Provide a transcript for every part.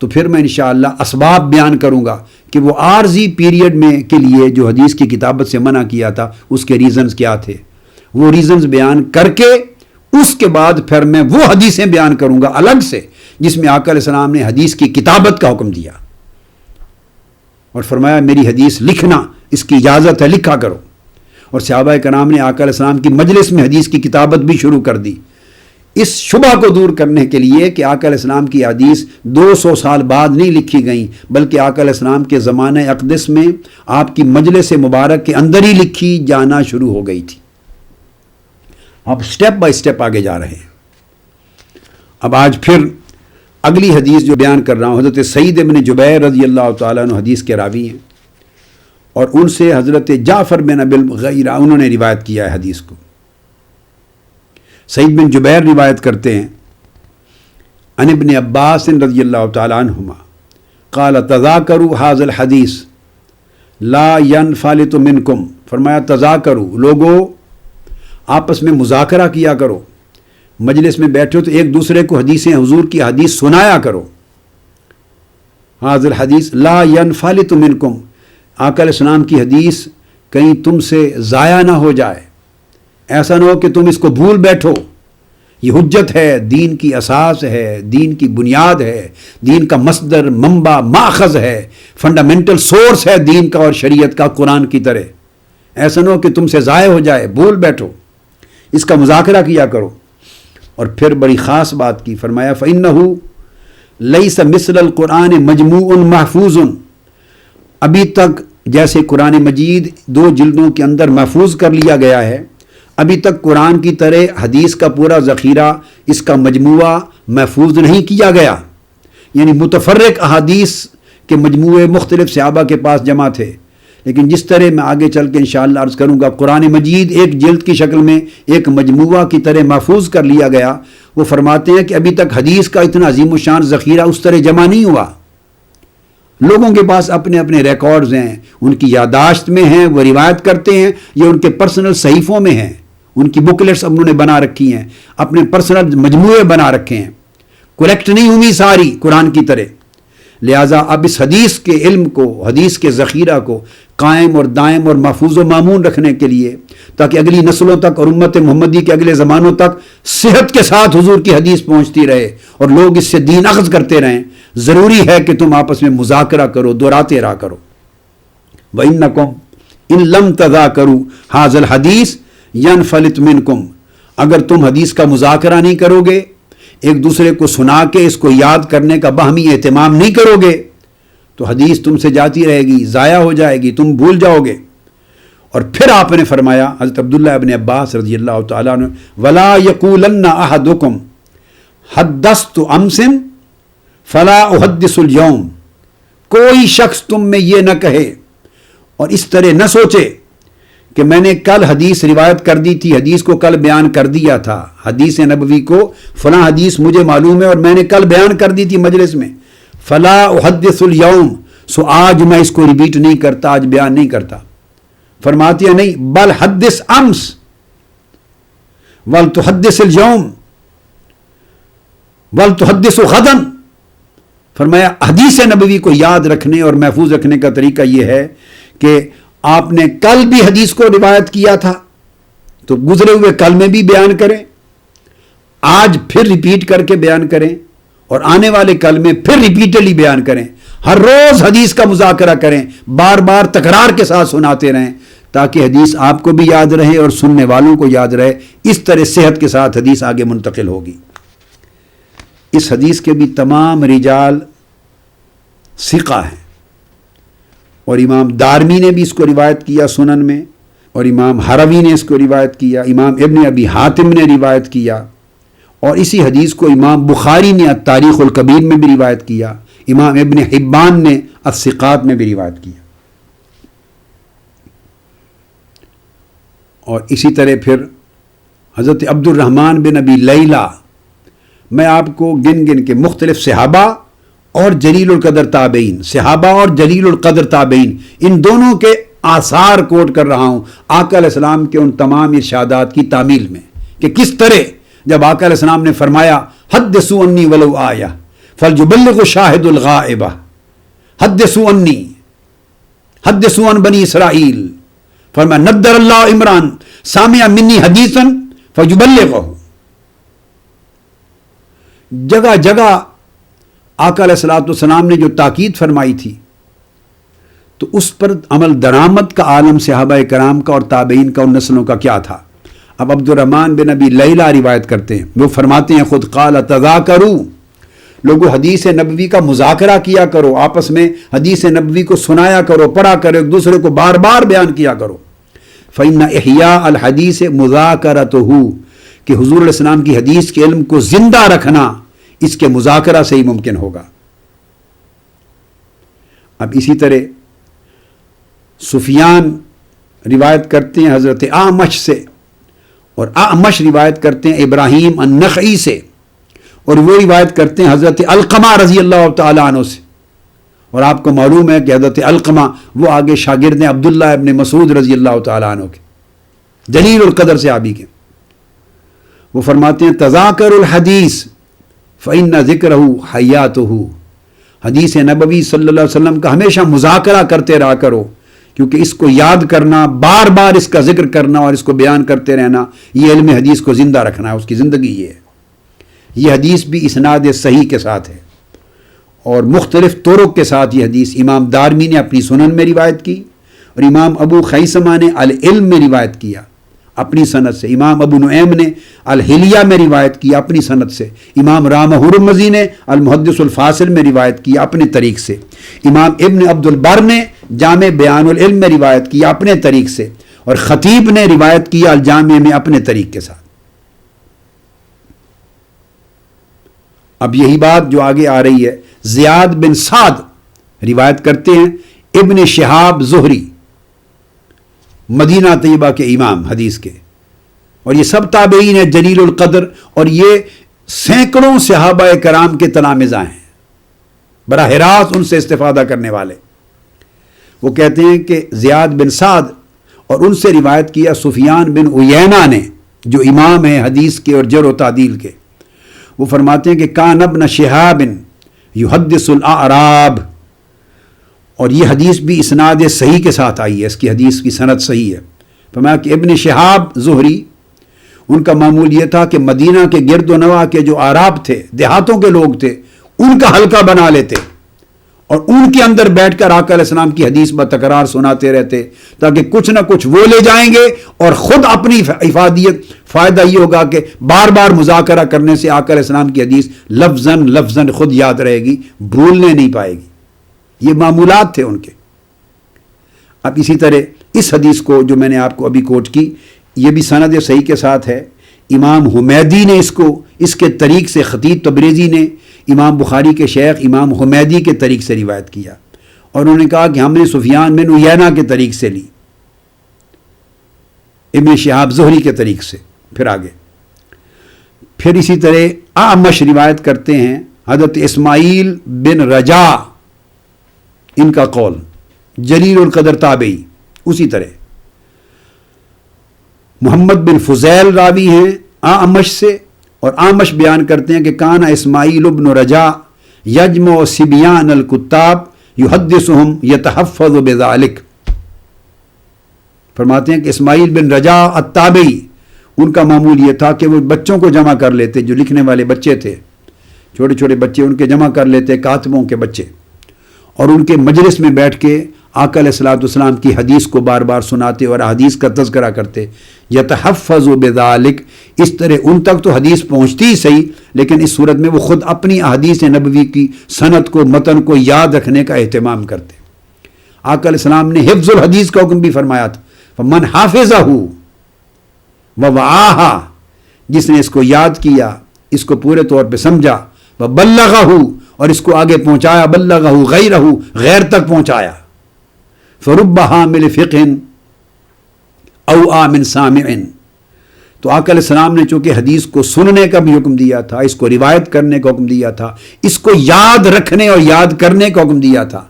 تو پھر میں انشاءاللہ اسباب بیان کروں گا کہ وہ عارضی پیریڈ میں کے لیے جو حدیث کی کتابت سے منع کیا تھا اس کے ریزنز کیا تھے، وہ ریزنز بیان کر کے اس کے بعد پھر میں وہ حدیثیں بیان کروں گا الگ سے جس میں آقا علیہ السلام نے حدیث کی کتابت کا حکم دیا اور فرمایا میری حدیث لکھنا، اس کی اجازت ہے، لکھا کرو. اور صحابہ کرام نے آقا علیہ السلام کی مجلس میں حدیث کی کتابت بھی شروع کر دی، اس شبہ کو دور کرنے کے لیے کہ آقا علیہ السلام کی حدیث 200 سال بعد نہیں لکھی گئیں بلکہ آقا علیہ السلام کے زمانہ اقدس میں آپ کی مجلس مبارک کے اندر ہی لکھی جانا شروع ہو گئی تھی. اب سٹیپ بائی سٹیپ آگے جا رہے ہیں. اب آج پھر اگلی حدیث جو بیان کر رہا ہوں، حضرت سعید بن جبیر رضی اللہ تعالیٰ عنہ حدیث کے راوی ہیں اور ان سے حضرت جعفر بن ابی الغیرہ انہوں نے روایت کیا ہے حدیث کو. سعید بن جبیر روایت کرتے ہیں عن ابن عباس رضی اللہ تعالیٰ عنہما قال تذاکروا ھذا الحدیث لا ينفلت منکم، فرمایا تذاکروا، لوگو آپس میں مذاکرہ کیا کرو، مجلس میں بیٹھو تو ایک دوسرے کو حدیثیں حضور کی حدیث سنایا کرو. ھذا الحدیث لا ينفلت منکم، آقا علیہ السلام کی حدیث کہیں تم سے ضائع نہ ہو جائے، ایسا نہ ہو کہ تم اس کو بھول بیٹھو. یہ حجت ہے، دین کی اساس ہے، دین کی بنیاد ہے، دین کا مصدر، منبع، ماخذ ہے، فنڈامنٹل سورس ہے دین کا اور شریعت کا قرآن کی طرح. ایسا نہ ہو کہ تم سے ضائع ہو جائے، بھول بیٹھو، اس کا مذاکرہ کیا کرو. اور پھر بڑی خاص بات کی، فرمایا فَإِنَّهُ لَيْسَ مِثْلَ الْقُرْآنِ مَجْمُوعٌ مَحْفُوظٌ، ابھی تک جیسے قرآن مجید 2 جلدوں کے اندر محفوظ کر لیا گیا ہے، ابھی تک قرآن کی طرح حدیث کا پورا ذخیرہ، اس کا مجموعہ محفوظ نہیں کیا گیا. یعنی متفرق احادیث کے مجموعے مختلف صحابہ کے پاس جمع تھے، لیکن جس طرح میں آگے چل کے انشاءاللہ عرض کروں گا قرآن مجید ایک جلد کی شکل میں ایک مجموعہ کی طرح محفوظ کر لیا گیا. وہ فرماتے ہیں کہ ابھی تک حدیث کا اتنا عظیم الشان ذخیرہ اس طرح جمع نہیں ہوا. لوگوں کے پاس اپنے اپنے ریکارڈز ہیں، ان کی یادداشت میں ہیں، وہ روایت کرتے ہیں، یا ان کے پرسنل صحیفوں میں ہیں، ان کی بکلیٹس انہوں نے بنا رکھی ہیں، اپنے پرسنل مجموعے بنا رکھے ہیں، کلیکٹ نہیں ہوئی ساری قرآن کی طرح. لہٰذا اب اس حدیث کے علم کو، حدیث کے ذخیرہ کو قائم اور دائم اور محفوظ و مامون رکھنے کے لیے، تاکہ اگلی نسلوں تک اور امت محمدی کے اگلے زمانوں تک صحت کے ساتھ حضور کی حدیث پہنچتی رہے اور لوگ اس سے دین اخذ کرتے رہیں، ضروری ہے کہ تم آپس میں مذاکرہ کرو، دہراتے رہا کرو. وَإِنَّكُمْ إِن لَمْ تَذَاكَرُوا هَذَا الْحَدِيث يَنْفَلِتْ مِنْكُمْ، اگر تم حدیث کا مذاکرہ نہیں کرو گے، ایک دوسرے کو سنا کے اس کو یاد کرنے کا باہمی اہتمام نہیں کرو گے، تو حدیث تم سے جاتی رہے گی، ضائع ہو جائے گی، تم بھول جاؤ گے. اور پھر آپ نے فرمایا، حضرت عبداللہ ابن عباس رضی اللہ تعالیٰ عنہ، وَلَا يَقُولَنَّ أَحَدُكُمْ حَدَّثْتُ أَمْسٍ فَلَا أُحَدِّثُ الْيَوْمَ، کوئی شخص تم میں یہ نہ کہے اور اس طرح نہ سوچے کہ میں نے کل حدیث روایت کر دی تھی، حدیث کو کل بیان کر دیا تھا، حدیث نبوی کو فلاں حدیث مجھے معلوم ہے اور میں نے کل بیان کر دی تھی مجلس میں، فلا احدث اليوم، سو آج میں اس کو ریپیٹ نہیں کرتا، آج بیان نہیں کرتا. فرماتی ہے نہیں، بل حدث امس ولتحدث اليوم ولتحدث غدا. فرمایا حدیث نبوی کو یاد رکھنے اور محفوظ رکھنے کا طریقہ یہ ہے کہ آپ نے کل بھی حدیث کو روایت کیا تھا تو گزرے ہوئے کل میں بھی بیان کریں، آج پھر ریپیٹ کر کے بیان کریں، اور آنے والے کل میں پھر ریپیٹڈلی بیان کریں. ہر روز حدیث کا مذاکرہ کریں، بار بار تکرار کے ساتھ سناتے رہیں تاکہ حدیث آپ کو بھی یاد رہے اور سننے والوں کو یاد رہے. اس طرح صحت کے ساتھ حدیث آگے منتقل ہوگی. اس حدیث کے بھی تمام رجال ثقہ ہیں، اور امام دارمی نے بھی اس کو روایت کیا سنن میں، اور امام حروی نے اس کو روایت کیا، امام ابن ابی حاتم نے روایت کیا، اور اسی حدیث کو امام بخاری نے التاریخ الکبیر میں بھی روایت کیا، امام ابن حبان نے الثقات میں بھی روایت کیا. اور اسی طرح پھر حضرت عبد الرحمن بن ابی لیلہ، میں آپ کو گن گن کے مختلف صحابہ اور جلیل القدر تابعین، صحابہ اور جلیل القدر تابعین، ان دونوں کے آثار کوٹ کر رہا ہوں آقا علیہ السلام کے ان تمام ارشادات کی تعمیل میں، کہ کس طرح جب آقا علیہ السلام نے فرمایا حدثوا انی ولو آیہ، فَلْيُبَلِّغْ شَاهِدُ الْغَائِبَ حَدِّثُوا عَنِّي حَدِّثُوا عَن بَنِي اسرائیل. فرمایا نَدَّرَ اللَّهُ عِمْرَان سَمِعَ مِنِّي حَدِيثًا فَلْيُبَلِّغْهُ. جگہ جگہ آقا علیہ السلام نے جو تاکید فرمائی تھی تو اس پر عمل درآمد کا عالم صحابہ کرام کا اور تابعین کا اور نسلوں کا کیا تھا. اب عبد الرحمن بن ابی لیلہ روایت کرتے ہیں، وہ فرماتے ہیں خود قال تذاکروا، لوگوں حدیث نبوی کا مذاکرہ کیا کرو، آپس میں حدیث نبوی کو سنایا کرو، پڑھا کرو، ایک دوسرے کو بار بار بیان کیا کرو. فإن إحیاء الحدیث مذاکرتہ، کہ حضور علیہ السلام کی حدیث کے علم کو زندہ رکھنا اس کے مذاکرہ سے ہی ممکن ہوگا. اب اسی طرح سفیان روایت کرتے ہیں حضرت اعمش سے، اور اعمش روایت کرتے ہیں ابراہیم النخعی سے، اور وہ روایت کرتے ہیں حضرت علقمہ رضی اللہ تعالیٰ عنہ سے. اور آپ کو معلوم ہے کہ حضرت علقمہ وہ آگے شاگرد ہیں عبداللہ ابن مسعود رضی اللہ تعالیٰ عنہ کے، جلیل القدر صحابی کے. وہ فرماتے ہیں تذاکر الحدیث فإن ذکرہ حیاتہ، حدیث نبوی صلی اللہ علیہ وسلم کا ہمیشہ مذاکرہ کرتے رہا کرو، کیونکہ اس کو یاد کرنا، بار بار اس کا ذکر کرنا اور اس کو بیان کرتے رہنا، یہ علم حدیث کو زندہ رکھنا ہے، اس کی زندگی یہ ہے. یہ حدیث بھی اسناد صحیح کے ساتھ ہے اور مختلف طرق کے ساتھ یہ حدیث امام دارمی نے اپنی سنن میں روایت کی، اور امام ابو خیثمہ نے العلم میں روایت کیا اپنی سند سے، امام ابو نعیم نے الحلیہ میں روایت کی اپنی سند سے، امام رامہ ہرمزی نے المحدث الفاصل میں روایت کی اپنے طریق سے، امام ابن عبد البر نے جامع بیان العلم میں روایت کی اپنے طریق سے، اور خطیب نے روایت کیا الجامع میں اپنے طریق کے ساتھ. اب یہی بات جو آگے آ رہی ہے، زیاد بن سعد روایت کرتے ہیں ابن شہاب زہری، مدینہ طیبہ کے امام حدیث کے، اور یہ سب تابعین ہیں جلیل القدر، اور یہ سینکڑوں صحابہ کرام کے تلامذہ ہیں، براہ راست ان سے استفادہ کرنے والے. وہ کہتے ہیں کہ زیاد بن سعد اور ان سے روایت کیا سفیان بن عیینہ نے جو امام ہیں حدیث کے اور جرح و تعدیل کے. وہ فرماتے ہیں کہ کان ابن شہاب یحدث الاعراب، اور یہ حدیث بھی اسناد صحیح کے ساتھ آئی ہے، اس کی حدیث کی سند صحیح ہے. فرمایا کہ ابن شہاب زہری ان کا معمول یہ تھا کہ مدینہ کے گرد و نواح کے جو اعراب تھے، دیہاتوں کے لوگ تھے، ان کا حلقہ بنا لیتے اور ان کے اندر بیٹھ کر آقا علیہ السلام کی حدیث بتکرار سناتے رہتے، تاکہ کچھ نہ کچھ وہ لے جائیں گے اور خود اپنی افادیت. فائدہ یہ ہوگا کہ بار بار مذاکرہ کرنے سے آقا علیہ السلام کی حدیث لفظاً لفظاً خود یاد رہے گی، بھولنے نہیں پائے گی. یہ معمولات تھے ان کے. اب اسی طرح اس حدیث کو جو میں نے آپ کو ابھی کوٹ کی، یہ بھی سند صحیح کے ساتھ ہے. امام حمیدی نے اس کو اس کے طریق سے، خطیب تبریزی نے امام بخاری کے شیخ امام حمیدی کے طریق سے روایت کیا، اور انہوں نے کہا کہ ہم نے سفیان بن عیینہ کے طریق سے لی، ابن شہاب زہری کے طریق سے. پھر آگے پھر اسی طرح اعمش روایت کرتے ہیں حضرت اسماعیل بن رجا، ان کا قول جلیل القدر تابعی. اسی طرح محمد بن فضیل راوی ہیں اعمش سے، اور اعمش بیان کرتے ہیں کہ کانا اسماعیل بن رجا یجمع صبیان الکتاب یحدثهم یتحفظ بذلک. فرماتے ہیں کہ اسماعیل بن رجا التابعی ان کا معمول یہ تھا کہ وہ بچوں کو جمع کر لیتے، جو لکھنے والے بچے تھے، چھوٹے چھوٹے بچے ان کے جمع کر لیتے، کاتبوں کے بچے، اور ان کے مجلس میں بیٹھ کے آقا علیہ السلام کی حدیث کو بار بار سناتے اور حدیث کا تذکرہ کرتے. یتحفظ بذالک، اس طرح ان تک تو حدیث پہنچتی ہی صحیح، لیکن اس صورت میں وہ خود اپنی احادیث نبوی کی سند کو، متن کو یاد رکھنے کا اہتمام کرتے. آقا علیہ السلام نے حفظ الحدیث کا حکم بھی فرمایا تھا، فمن حافظہ ووعاہا، جس نے اس کو یاد کیا، اس کو پورے طور پہ سمجھا، وبلغہ، اور اس کو آگے پہنچایا، بلغہ غیرہ، غیر تک پہنچایا. فرب حامل فقہ او آمن سامع، تو آقا علیہ السلام نے چونکہ حدیث کو سننے کا بھی حکم دیا تھا، اس کو روایت کرنے کا حکم دیا تھا، اس کو یاد رکھنے اور یاد کرنے کا حکم دیا تھا،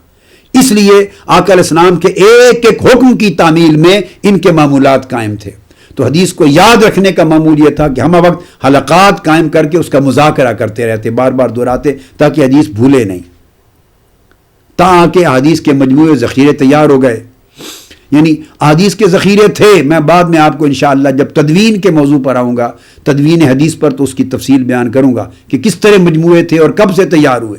اس لیے آقا علیہ السلام کے ایک ایک حکم کی تعمیل میں ان کے معمولات قائم تھے. تو تو حدیث کو یاد رکھنے کا معمول یہ تھا کہ ہم وقت حلقات قائم کر کے اس کا مذاکرہ کرتے رہتے، بار بار دہراتے تاکہ حدیث بھولے نہیں، تاکہ حدیث کے مجموعے ذخیرے تیار ہو گئے. یعنی حدیث کے ذخیرے تھے. میں بعد میں آپ کو انشاءاللہ جب تدوین کے موضوع پر آؤں گا، تدوین حدیث پر، تو اس کی تفصیل بیان کروں گا کہ کس طرح مجموعے تھے اور کب سے تیار ہوئے.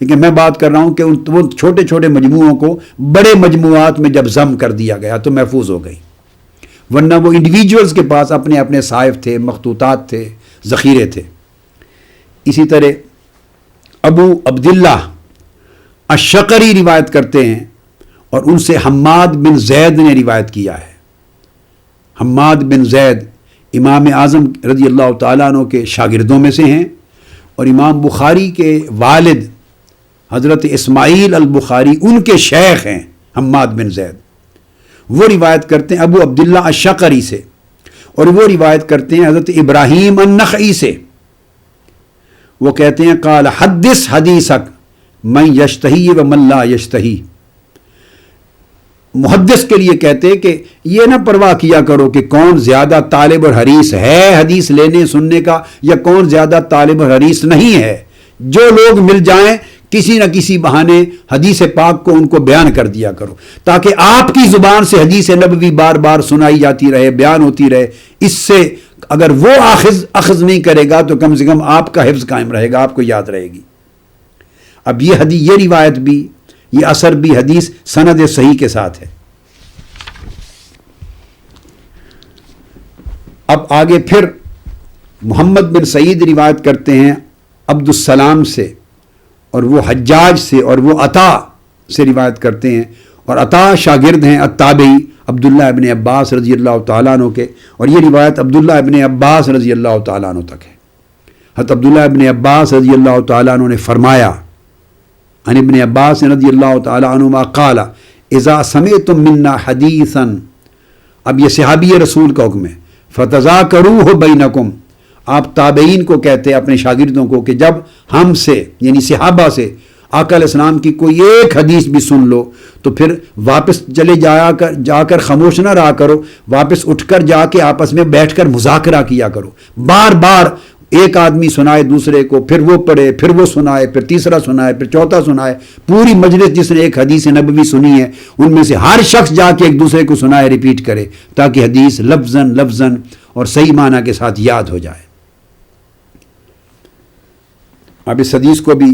لیکن میں بات کر رہا ہوں کہ وہ چھوٹے چھوٹے مجموعوں کو بڑے مجموعات میں جب ضم کر دیا گیا تو محفوظ ہو گئی، ورنہ وہ انڈیویجولز کے پاس اپنے اپنے صحائف تھے، مخطوطات تھے، ذخیرے تھے. اسی طرح ابو عبداللہ الشقری روایت کرتے ہیں اور ان سے حماد بن زید نے روایت کیا ہے. حماد بن زید امام اعظم رضی اللہ تعالیٰ عنہ کے شاگردوں میں سے ہیں اور امام بخاری کے والد حضرت اسماعیل البخاری ان کے شیخ ہیں حماد بن زید. وہ روایت کرتے ہیں ابو عبداللہ الشقری سے، اور وہ روایت کرتے ہیں حضرت ابراہیم النخعی سے. وہ کہتے ہیں قال حدث حدیثک من یشتہی و من لا یشتہی. محدث کے لیے کہتے ہیں کہ یہ نہ پرواہ کیا کرو کہ کون زیادہ طالب اور حریص ہے حدیث لینے سننے کا یا کون زیادہ طالب اور حریص نہیں ہے. جو لوگ مل جائیں کسی نہ کسی بہانے حدیث پاک کو ان کو بیان کر دیا کرو، تاکہ آپ کی زبان سے حدیث نبوی بار بار سنائی جاتی رہے، بیان ہوتی رہے. اس سے اگر وہ اخذ نہیں کرے گا تو کم سے کم آپ کا حفظ قائم رہے گا، آپ کو یاد رہے گی. اب یہ روایت بھی، یہ اثر بھی حدیث سند صحیح کے ساتھ ہے. اب آگے پھر محمد بن سعید روایت کرتے ہیں عبد السلام سے، اور وہ حجاج سے، اور وہ عطا سے روایت کرتے ہیں، اور عطا شاگرد ہیں التابعی عبداللہ ابن عباس رضی اللہ تعالیٰ عنہ کے، اور یہ روایت عبداللہ ابن عباس رضی اللہ تعالیٰ عنہ تک ہے. حضرت عبداللہ ابن عباس رضی اللہ تعالیٰ عنہ نے فرمایا، عن ابن عباس رضی اللہ تعالیٰ عنہما قال اذا سمعتم منا حدیثا، اب یہ صحابی رسول کا حکم ہے، فتذاکروہ بینکم، آپ تابعین کو کہتے ہیں اپنے شاگردوں کو کہ جب ہم سے یعنی صحابہ سے آقا علیہ السلام کی کوئی ایک حدیث بھی سن لو تو پھر واپس چلے جا کر خاموش نہ رہا کرو، واپس اٹھ کر جا کے آپس میں بیٹھ کر مذاکرہ کیا کرو. بار بار ایک آدمی سنائے دوسرے کو، پھر وہ پڑھے، پھر وہ سنائے، پھر تیسرا سنائے، پھر چوتھا سنائے. پوری مجلس جس نے ایک حدیث نبوی سنی ہے ان میں سے ہر شخص جا کے ایک دوسرے کو سنائے، ریپیٹ کرے، تاکہ حدیث لفظاً لفظاً اور صحیح معنی کے ساتھ یاد ہو جائے. اب اس حدیث کو بھی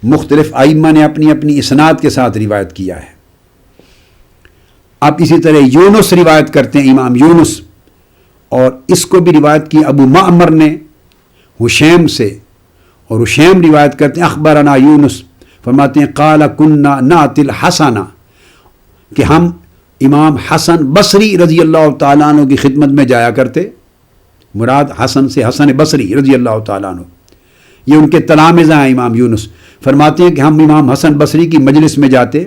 مختلف ائمہ نے اپنی اپنی اسناد کے ساتھ روایت کیا ہے. اب اسی طرح یونس روایت کرتے ہیں امام یونس، اور اس کو بھی روایت کی ابو معمر نے حشیم سے، اور حشیم روایت کرتے ہیں اخبرنا یونس، فرماتے ہیں قال کنا ناتی الحسن، کہ ہم امام حسن بصری رضی اللہ تعالیٰ عنہ کی خدمت میں جایا کرتے. مراد حسن سے حسن بصری رضی اللہ تعالیٰ عنہ، یہ ان کے تلامذہ ہیں. امام یونس فرماتے ہیں کہ ہم امام حسن بصری کی مجلس میں جاتے،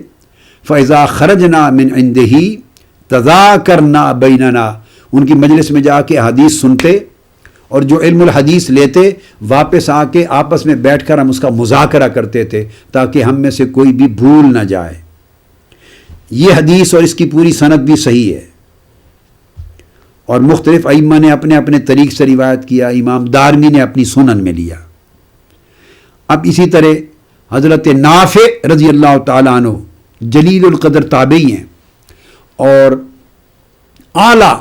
فَإِذَا خَرَجْنَا مِنْ عِنْدِهِ تَذَاكَرْنَا بَيْنَنَا، ان کی مجلس میں جا کے حدیث سنتے اور جو علم الحدیث لیتے واپس آ کے آپس میں بیٹھ کر ہم اس کا مذاکرہ کرتے تھے تاکہ ہم میں سے کوئی بھی بھول نہ جائے. یہ حدیث اور اس کی پوری سند بھی صحیح ہے، اور مختلف ائمہ نے اپنے اپنے طریق سے روایت کیا. امام دارمی نے اپنی سنن میں لیا. اب اسی طرح حضرت نافع رضی اللہ تعالیٰ عنہ جلیل القدر تابعی ہیں، اور اعلیٰ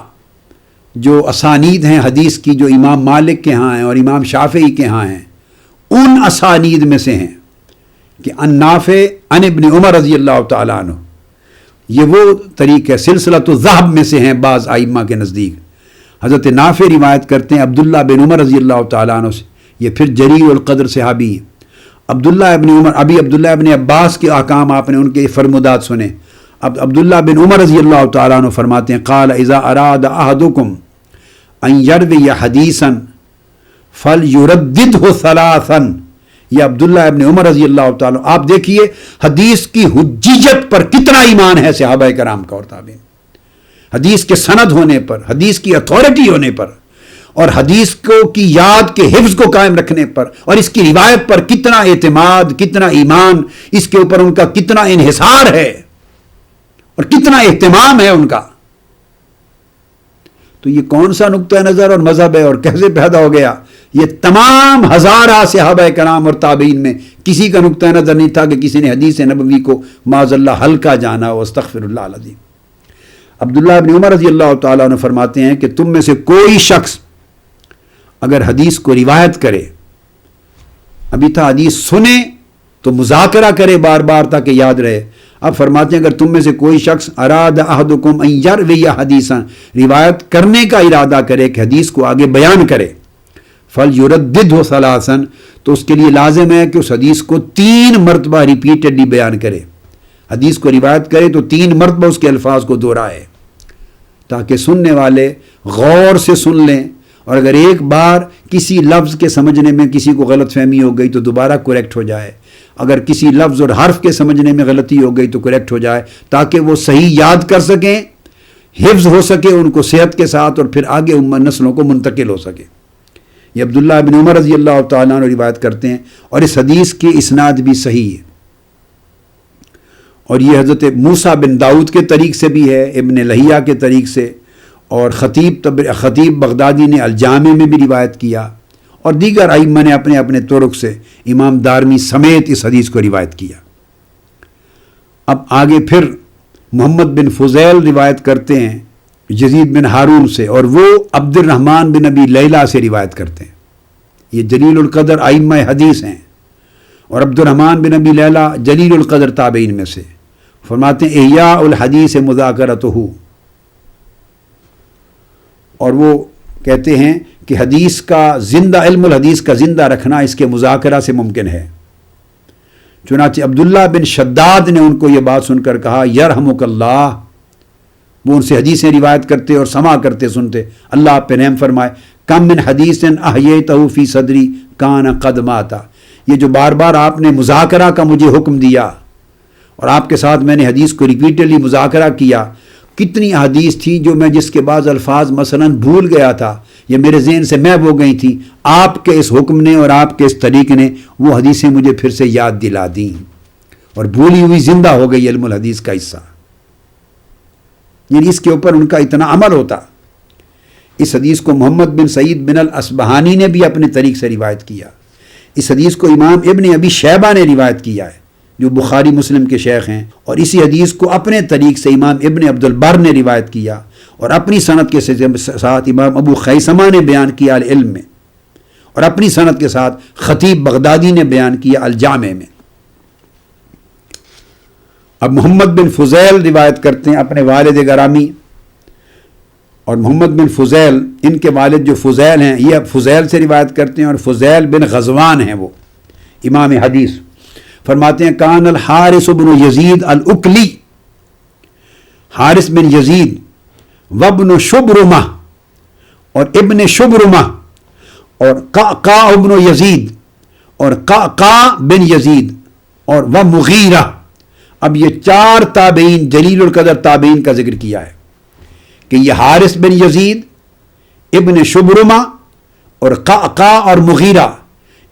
جو اسانید ہیں حدیث کی جو امام مالک کے ہاں ہیں اور امام شافعی کے ہاں ہیں، ان اسانید میں سے ہیں کہ ان نافع ان ابن عمر رضی اللہ تعالیٰ عنہ. یہ وہ طریق ہے، سلسلۃ الذہب میں سے ہیں بعض ائمہ کے نزدیک. حضرت نافع روایت کرتے ہیں عبداللہ بن عمر رضی اللہ تعالیٰ عنہ سے، یہ پھر جلیل القدر صحابی ہیں. عبداللہ ابن عمر، ابھی عبداللہ ابن عباس کے احکام آپ نے ان کے فرمودات سنے. اب عبداللہ بن عمر رضی اللہ تعالیٰ عنہ فرماتے ہیں قال اذا اراد احدکم ان یروی حدیثا فلیرددہ ثلاثا. یہ عبداللہ ابن عمر رضی اللہ تعالیٰ، آپ دیکھیے حدیث کی حجیت پر کتنا ایمان ہے صحابہ کرام کا اور تابعین. حدیث کے سند ہونے پر، حدیث کی اتھارٹی ہونے پر، اور حدیث کو کی یاد کے حفظ کو قائم رکھنے پر، اور اس کی روایت پر کتنا اعتماد، کتنا ایمان، اس کے اوپر ان کا کتنا انحصار ہے اور کتنا اہتمام ہے ان کا. تو یہ کون سا نقطہ نظر اور مذہب ہے اور کیسے پیدا ہو گیا؟ یہ تمام ہزارہ صحابہ کرام اور تابعین میں کسی کا نقطہ نظر نہیں تھا کہ کسی نے حدیث نبوی کو معاذ اللہ ہلکا جانا ہو، استغفر اللہ العظیم۔ عبداللہ بن عمر رضی اللہ تعالیٰ عنہ فرماتے ہیں کہ تم میں سے کوئی شخص اگر حدیث کو روایت کرے، ابھی تھا حدیث سنے تو مذاکرہ کرے بار بار تاکہ یاد رہے، اب فرماتے ہیں اگر تم میں سے کوئی شخص اراد احدکم ان یروی حدیثا، روایت کرنے کا ارادہ کرے کہ حدیث کو آگے بیان کرے، فلیرددہ ثلاثا، تو اس کے لیے لازم ہے کہ اس حدیث کو 3 مرتبہ ریپیٹڈلی بیان کرے۔ حدیث کو روایت کرے تو 3 مرتبہ اس کے الفاظ کو دہرائے تاکہ سننے والے غور سے سن لیں، اور اگر ایک بار کسی لفظ کے سمجھنے میں کسی کو غلط فہمی ہو گئی تو دوبارہ کریکٹ ہو جائے، اگر کسی لفظ اور حرف کے سمجھنے میں غلطی ہو گئی تو کریکٹ ہو جائے، تاکہ وہ صحیح یاد کر سکیں، حفظ ہو سکے ان کو صحت کے ساتھ، اور پھر آگے نسلوں کو منتقل ہو سکے۔ یہ عبداللہ بن عمر رضی اللہ تعالیٰ عنہ روایت کرتے ہیں، اور اس حدیث کی اسناد بھی صحیح ہے، اور یہ حضرت موسیٰ بن داؤد کے طریق سے بھی ہے، ابن لہیہ کے طریق سے، اور خطیب بغدادی نے الجامع میں بھی روایت کیا، اور دیگر ائمہ نے اپنے اپنے طرق سے، امام دارمی سمیت اس حدیث کو روایت کیا۔ اب آگے پھر محمد بن فضیل روایت کرتے ہیں یزید بن ہارون سے، اور وہ عبد الرحمن بن ابی لیلہ سے روایت کرتے ہیں۔ یہ جلیل القدر ائمہ حدیث ہیں، اور عبد الرحمن بن ابی لیلہ جلیل القدر تابعین میں سے۔ فرماتے ہیں احیاء الحدیث مذاکرتہ، اور وہ کہتے ہیں کہ حدیث کا زندہ، علم الحدیث کا زندہ رکھنا اس کے مذاکرہ سے ممکن ہے۔ چنانچہ عبداللہ بن شداد نے ان کو یہ بات سن کر کہا یرحمک اللہ، وہ ان سے حدیثیں روایت کرتے اور سماع کرتے سنتے، اللہ آپ پہ رحم فرمائے، کم من حدیث احییتہ فی صدری کان قد ماتا، یہ جو بار بار آپ نے مذاکرہ کا مجھے حکم دیا اور آپ کے ساتھ میں نے حدیث کو ریپیٹڈلی مذاکرہ کیا، کتنی حدیث تھی جو میں جس کے بعض الفاظ مثلا بھول گیا تھا یا میرے ذہن سے محو ہو گئی تھی، آپ کے اس حکم نے اور آپ کے اس طریق نے وہ حدیثیں مجھے پھر سے یاد دلا دیں، اور بھولی ہوئی زندہ ہو گئی علم الحدیث کا حصہ، یعنی اس کے اوپر ان کا اتنا عمل ہوتا۔ اس حدیث کو محمد بن سعید بن الاسبہانی نے بھی اپنے طریق سے روایت کیا، اس حدیث کو امام ابن ابی شیبہ نے روایت کیا ہے جو بخاری مسلم کے شیخ ہیں، اور اسی حدیث کو اپنے طریق سے امام ابن عبد البر نے روایت کیا، اور اپنی سند کے ساتھ امام ابو خیثمہ نے بیان کیا العلم میں، اور اپنی سند کے ساتھ خطیب بغدادی نے بیان کیا الجامع میں۔ اب محمد بن فضیل روایت کرتے ہیں اپنے والد گرامی، اور محمد بن فضیل، ان کے والد جو فضیل ہیں یہ اب فضیل سے روایت کرتے ہیں، اور فضیل بن غزوان ہیں وہ امام حدیث۔ فرماتے ہیں کان الحارث بن یزید الاکلی، حارث بن یزید وابن شبرمہ، اور ابن شبرمہ، اور قعقاع ابن یزید، اور قعقاع بن یزید، اور ومغیرہ۔ اب یہ 4 تابعین، جلیل القدر تابعین کا ذکر کیا ہے کہ یہ حارث بن یزید، ابن شبرمہ اور قعقاع اور مغیرہ،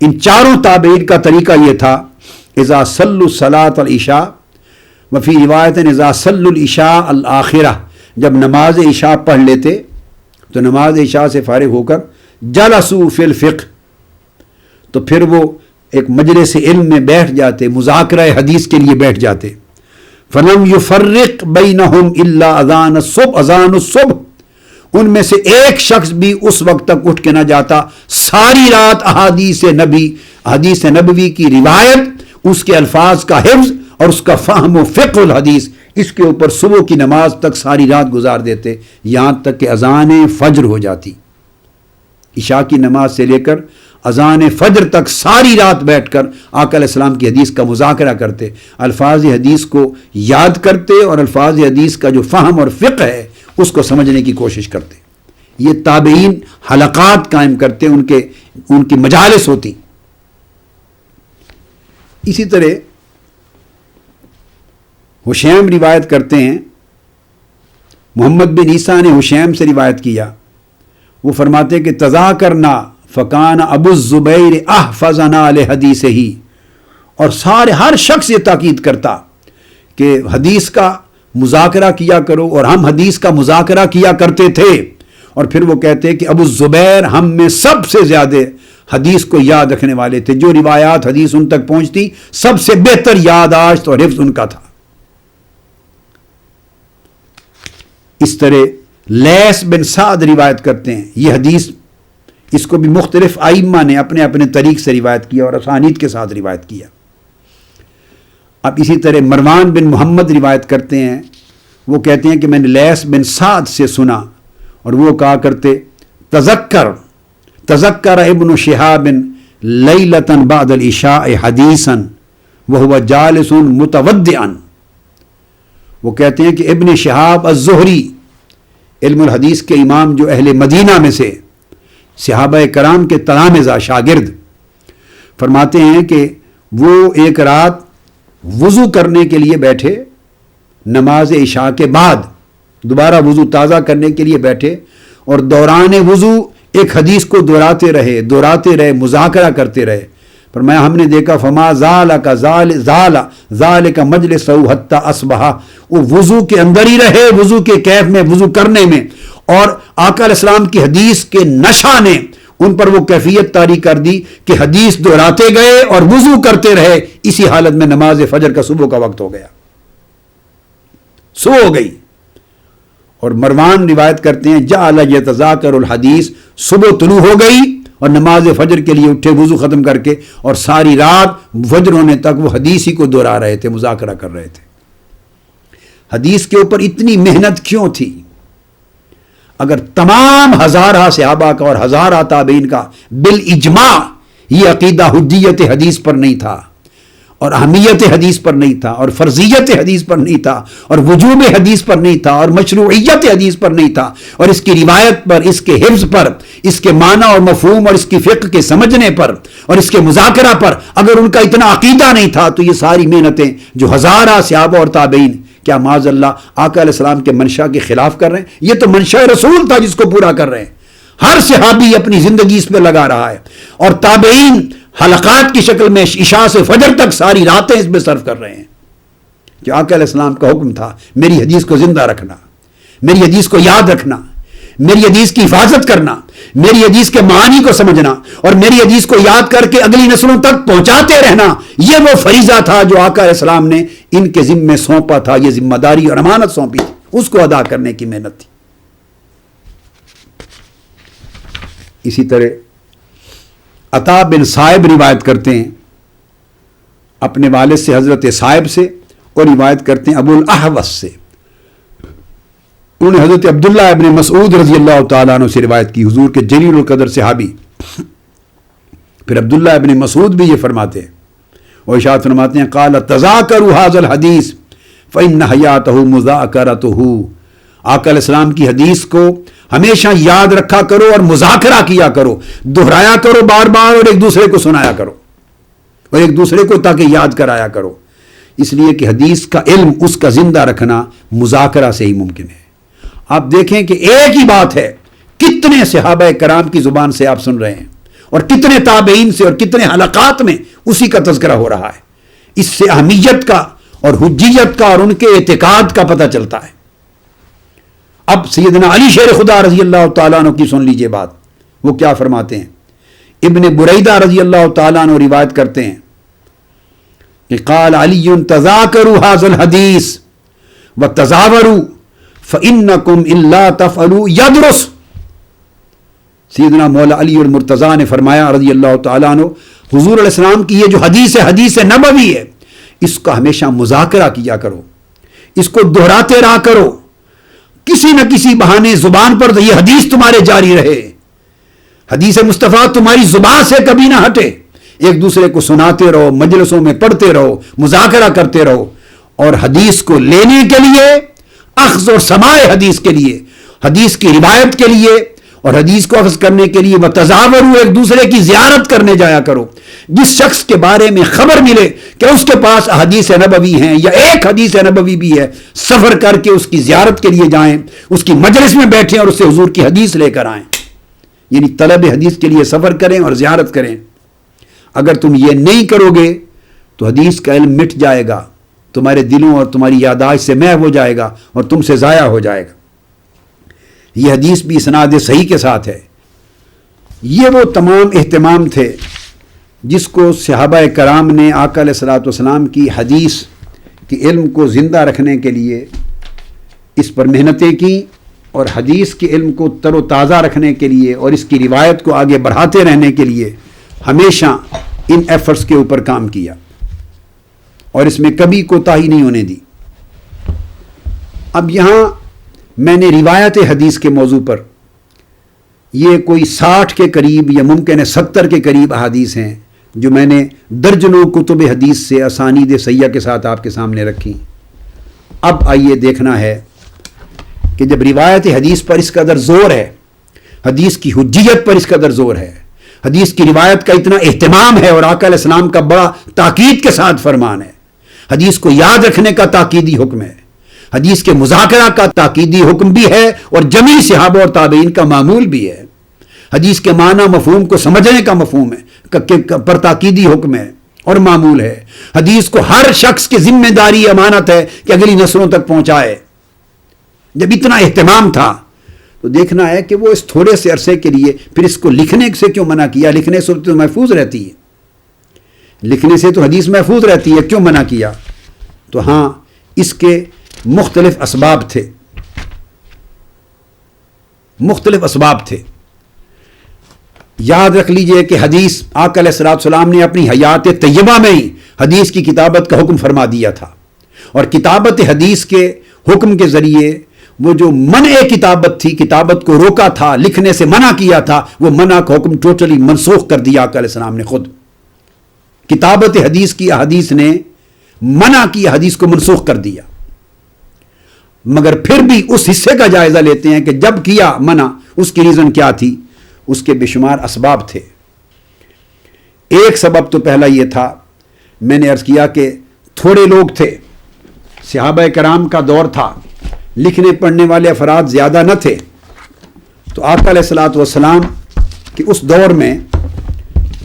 ان 4 تابعین کا طریقہ یہ تھا اذا صلوا صلاۃ العشاء، وفی روایت اذا صلوا العشاء الآخرہ، جب نماز عشاء پڑھ لیتے تو نماز عشاء سے فارغ ہو کر جلسوا فی الفقہ، تو پھر وہ ایک مجلس علم میں بیٹھ جاتے، مذاکرہ حدیث کے لیے بیٹھ جاتے۔ فلم یفرق بینہم الا اذان الصبح، ان میں سے ایک شخص بھی اس وقت تک اٹھ کے نہ جاتا، ساری رات حدیث نبوی کی روایت، اس کے الفاظ کا حفظ اور اس کا فہم و فقہ الحدیث، اس کے اوپر صبح کی نماز تک ساری رات گزار دیتے، یہاں تک کہ اذان فجر ہو جاتی۔ عشاء کی نماز سے لے کر اذان فجر تک ساری رات بیٹھ کر آقا علیہ السلام کی حدیث کا مذاکرہ کرتے، الفاظ حدیث کو یاد کرتے، اور الفاظ حدیث کا جو فہم اور فقہ ہے اس کو سمجھنے کی کوشش کرتے۔ یہ تابعین حلقات قائم کرتے، ان کی مجالس ہوتی۔ اسی طرح حشیم روایت کرتے ہیں، محمد بن عیسیٰ نے حشیم سے روایت کیا، وہ فرماتے کہ تذاکرنا فکان ابو الزبیر احفظنا لحدیثہ، اور ہر شخص یہ تاکید کرتا کہ حدیث کا مذاکرہ کیا کرو، اور ہم حدیث کا مذاکرہ کیا کرتے تھے، اور پھر وہ کہتے ہیں کہ ابو الزبیر ہم میں سب سے زیادہ حدیث کو یاد رکھنے والے تھے، جو روایات حدیث ان تک پہنچتی سب سے بہتر یادداشت اور حفظ ان کا تھا۔ اس طرح لیث بن سعد روایت کرتے ہیں، یہ حدیث اس کو بھی مختلف ائمہ نے اپنے اپنے طریق سے روایت کیا اور اسانید کے ساتھ روایت کیا۔ اب اسی طرح مروان بن محمد روایت کرتے ہیں، وہ کہتے ہیں کہ میں نے لیث بن سعد سے سنا اور وہ کہا کرتے تذکر ابن شہاب لیلۃ بعد العشاء حدیثا وهو جالس متودعا، وہ کہتے ہیں کہ ابن شہاب الزہری علم الحدیث کے امام جو اہل مدینہ میں سے صحابہ کرام کے تلامذہ شاگرد، فرماتے ہیں کہ وہ ایک رات وضو کرنے کے لیے بیٹھے، نماز عشاء کے بعد دوبارہ وضو تازہ کرنے کے لیے بیٹھے اور دوران وضو ایک حدیث کو دہراتے رہے، مذاکرہ کرتے رہے۔ فرمایا ہم نے دیکھا فما ذالک مجلسہ حتی اصبح، وہ وضو کے اندر ہی رہے، وضو کے کیف میں، وضو کرنے میں، اور آقا علیہ السلام کی حدیث کے نشہ نے ان پر وہ کیفیت طاری کر دی کہ حدیث دہراتے گئے اور وضو کرتے رہے، اسی حالت میں نماز فجر کا صبح کا وقت ہو گیا، صبح ہو گئی۔ اور مروان روایت کرتے ہیں جعل یتذاکر الحدیث، صبح طلوع ہو گئی اور نماز فجر کے لیے اٹھے وضو ختم کر کے، اور ساری رات فجر ہونے تک وہ حدیث ہی کو دہرا رہے تھے، مذاکرہ کر رہے تھے۔ حدیث کے اوپر اتنی محنت کیوں تھی؟ اگر تمام ہزارہ صحابہ کا اور ہزارہ تابعین کا بالاجماع یہ عقیدہ حجیت حدیث پر نہیں تھا اور اہمیت حدیث پر نہیں تھا اور فرضیت حدیث پر نہیں تھا اور وجوب حدیث پر نہیں تھا اور مشروعیت حدیث پر نہیں تھا اور اس کی روایت پر، اس کے حفظ پر، اس کے معنی اور مفہوم اور اس کی فقہ کے سمجھنے پر اور اس کے مذاکرہ پر اگر ان کا اتنا عقیدہ نہیں تھا تو یہ ساری محنتیں جو ہزارہ صحابہ اور تابعین کیا معاذ اللہ آقا علیہ السلام کے منشا کے خلاف کر رہے ہیں؟ یہ تو منشا رسول تھا جس کو پورا کر رہے ہیں۔ ہر صحابی اپنی زندگی اس پہ لگا رہا ہے اور تابعین حلقات کی شکل میں عشاء سے فجر تک ساری راتیں اس میں صرف کر رہے ہیں۔ جو آقا علیہ السلام کا حکم تھا میری حدیث کو زندہ رکھنا، میری حدیث کو یاد رکھنا، میری حدیث کی حفاظت کرنا، میری حدیث کے معانی کو سمجھنا اور میری حدیث کو یاد کر کے اگلی نسلوں تک پہنچاتے رہنا، یہ وہ فریضہ تھا جو آقا علیہ السلام نے ان کے ذمے سونپا تھا، یہ ذمہ داری اور امانت سونپی تھی، اس کو ادا کرنے کی محنت تھی۔ اسی طرح عطا بن صائب روایت کرتے ہیں اپنے والد سے، حضرت صائب سے، اور روایت کرتے ہیں ابو الاحوص سے، انہوں نے حضرت عبداللہ ابن مسعود رضی اللہ تعالیٰ عنہ سے روایت کی، حضور کے جلیل القدر صحابی۔ پھر عبداللہ ابن مسعود بھی یہ فرماتے ہیں اور ارشاد فرماتے ہیں قال تذاکروا ھذا الحدیث فإن حیاتہ مذاکرتہ، آقا علیہ السلام کی حدیث کو ہمیشہ یاد رکھا کرو اور مذاکرہ کیا کرو، دہرایا کرو بار بار اور ایک دوسرے کو سنایا کرو اور ایک دوسرے کو تاکہ یاد کرایا کرو، اس لیے کہ حدیث کا علم، اس کا زندہ رکھنا مذاکرہ سے ہی ممکن ہے۔ آپ دیکھیں کہ ایک ہی بات ہے، کتنے صحابہ کرام کی زبان سے آپ سن رہے ہیں اور کتنے تابعین سے اور کتنے حلقات میں اسی کا تذکرہ ہو رہا ہے، اس سے اہمیت کا اور حجیت کا اور ان کے اعتقاد کا پتہ چلتا ہے۔ اب سیدنا علی شیر خدا رضی اللہ تعالیٰ عنہ کی سن لیجئے بات، وہ کیا فرماتے ہیں؟ ابن بریدہ رضی اللہ تعالیٰ عنہ روایت کرتے ہیں کہ قال علی تذاکروا ھذا الحدیث وتزاوروا فإنکم الا تفعلوا یدرس، سیدنا مولا علی المرتضیٰ نے فرمایا رضی اللہ تعالیٰ عنہ، حضور علیہ السلام کی یہ جو حدیث ہے، حدیث نبوی ہے، اس کا ہمیشہ مذاکرہ کیا کرو، اس کو دہراتے رہا کرو، کسی نہ کسی بہانے زبان پر یہ حدیث تمہارے جاری رہے، حدیث مصطفیٰ تمہاری زبان سے کبھی نہ ہٹے، ایک دوسرے کو سناتے رہو، مجلسوں میں پڑھتے رہو، مذاکرہ کرتے رہو، اور حدیث کو لینے کے لیے، اخذ اور سماع حدیث کے لیے، حدیث کی روایت کے لیے اور حدیث کو اخذ کرنے کے لیے وتزاوروا، ایک دوسرے کی زیارت کرنے جایا کرو۔ جس شخص کے بارے میں خبر ملے کہ اس کے پاس حدیث نبوی ہیں یا ایک حدیث نبوی بھی ہے، سفر کر کے اس کی زیارت کے لیے جائیں، اس کی مجلس میں بیٹھیں اور اس سے حضور کی حدیث لے کر آئیں، یعنی طلب حدیث کے لیے سفر کریں اور زیارت کریں۔ اگر تم یہ نہیں کرو گے تو حدیث کا علم مٹ جائے گا، تمہارے دلوں اور تمہاری یادداشت سے محو ہو جائے گا اور تم سے ضائع ہو جائے گا۔ یہ حدیث بھی اسناد صحیح کے ساتھ ہے۔ یہ وہ تمام اہتمام تھے جس کو صحابہ کرام نے آقا علیہ الصلوۃ والسلام کی حدیث کے علم کو زندہ رکھنے کے لیے اس پر محنتیں کی، اور حدیث کے علم کو تر و تازہ رکھنے کے لیے اور اس کی روایت کو آگے بڑھاتے رہنے کے لیے ہمیشہ ان ایفرٹس کے اوپر کام کیا اور اس میں کبھی کوتاہی نہیں ہونے دی۔ اب یہاں میں نے روایت حدیث کے موضوع پر یہ کوئی 60 کے قریب یا ممکن ہے 70 کے قریب احادیث ہیں جو میں نے درجنوں کتب حدیث سے اسانید صحیحہ کے ساتھ آپ کے سامنے رکھی۔ اب آئیے دیکھنا ہے کہ جب روایت حدیث پر اس قدر زور ہے، حدیث کی حجیت پر اس قدر زور ہے، حدیث کی روایت کا اتنا اہتمام ہے اور آقا علیہ السلام کا بڑا تاکید کے ساتھ فرمان ہے، حدیث کو یاد رکھنے کا تاکیدی حکم ہے، حدیث کے مذاکرہ کا تاکیدی حکم بھی ہے اور جمیع صحابہ اور تابعین کا معمول بھی ہے، حدیث کے معنی مفہوم کو سمجھنے کا مفہوم ہے پر تاکیدی حکم ہے اور معمول ہے، حدیث کو ہر شخص کی ذمہ داری امانت ہے کہ اگلی نسلوں تک پہنچائے۔ جب اتنا اہتمام تھا تو دیکھنا ہے کہ وہ اس تھوڑے سے عرصے کے لیے پھر اس کو لکھنے سے کیوں منع کیا؟ لکھنے سے تو محفوظ رہتی ہے، لکھنے سے تو حدیث محفوظ رہتی ہے، کیوں منع کیا؟ تو ہاں اس کے مختلف اسباب تھے، مختلف اسباب تھے۔ یاد رکھ لیجئے کہ حدیث آقا علیہ السلام نے اپنی حیات طیبہ میں ہی حدیث کی کتابت کا حکم فرما دیا تھا، اور کتابت حدیث کے حکم کے ذریعے وہ جو منع کتابت تھی، کتابت کو روکا تھا، لکھنے سے منع کیا تھا، وہ منع کا حکم ٹوٹلی منسوخ کر دیا آقا علیہ السلام نے خود۔ کتابت حدیث کی احادیث نے منع کی حدیث کو منسوخ کر دیا، مگر پھر بھی اس حصے کا جائزہ لیتے ہیں کہ جب کیا منع اس کی ریزن کیا تھی؟ اس کے بے شمار اسباب تھے۔ ایک سبب تو پہلا یہ تھا، میں نے عرض کیا کہ تھوڑے لوگ تھے، صحابہ کرام کا دور تھا، لکھنے پڑھنے والے افراد زیادہ نہ تھے، تو آقا علیہ الصلوۃ والسلام کہ اس دور میں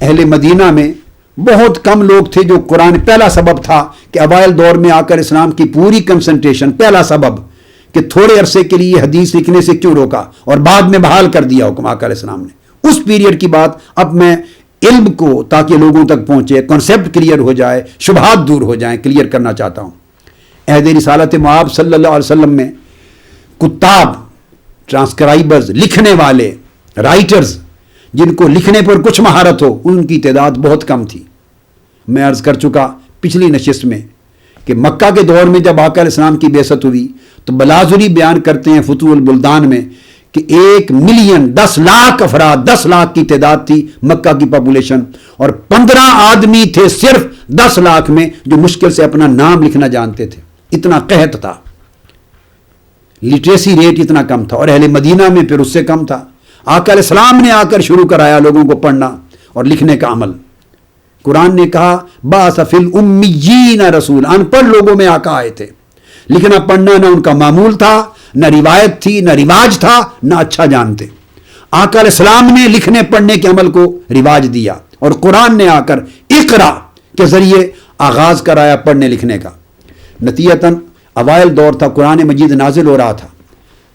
اہل مدینہ میں بہت کم لوگ تھے جو قرآن، پہلا سبب تھا کہ اوائل دور میں آقا علیہ السلام کی پوری کنسنٹریشن، پہلا سبب کہ تھوڑے عرصے کے لیے حدیث لکھنے سے کیوں روکا اور بعد میں بحال کر دیا حکم آقا علیہ السلام نے۔ اس پیریڈ کی بات اب میں علم کو تاکہ لوگوں تک پہنچے، کنسیپٹ کلیئر ہو جائے، شبہات دور ہو جائیں، کلیئر کرنا چاہتا ہوں۔ عہد رسالت مآب صلی اللہ علیہ وسلم میں کتاب، ٹرانسکرائبرز، لکھنے والے، رائٹرز جن کو لکھنے پر کچھ مہارت ہو، ان کی تعداد بہت کم تھی۔ میں عرض کر چکا پچھلی نشست میں کہ مکہ کے دور میں جب آقا علیہ السلام کی بعثت ہوئی تو بلازری بیان کرتے ہیں فتوح البلدان میں کہ 1 ملین 10 لاکھ افراد، 10 لاکھ کی تعداد تھی مکہ کی پاپولیشن، اور 15 آدمی تھے صرف 10 لاکھ میں جو مشکل سے اپنا نام لکھنا جانتے تھے۔ اتنا قحط تھا، لٹریسی ریٹ اتنا کم تھا، اور اہل مدینہ میں پھر اس سے کم تھا۔ آقا علیہ السلام نے آ کر شروع کرایا لوگوں کو پڑھنا اور لکھنے کا عمل۔ قرآن نے کہا بعث فی الامیین رسول، ان پڑھ لوگوں میں آقا آئے تھے، لکھنا پڑھنا نہ ان کا معمول تھا، نہ روایت تھی، نہ رواج تھا، نہ اچھا جانتے۔ آقا علیہ السلام نے لکھنے پڑھنے کے عمل کو رواج دیا، اور قرآن نے آ کر اقرا کے ذریعے آغاز کرایا پڑھنے لکھنے کا۔ نتیجتاً اوائل دور تھا، قرآن مجید نازل ہو رہا تھا،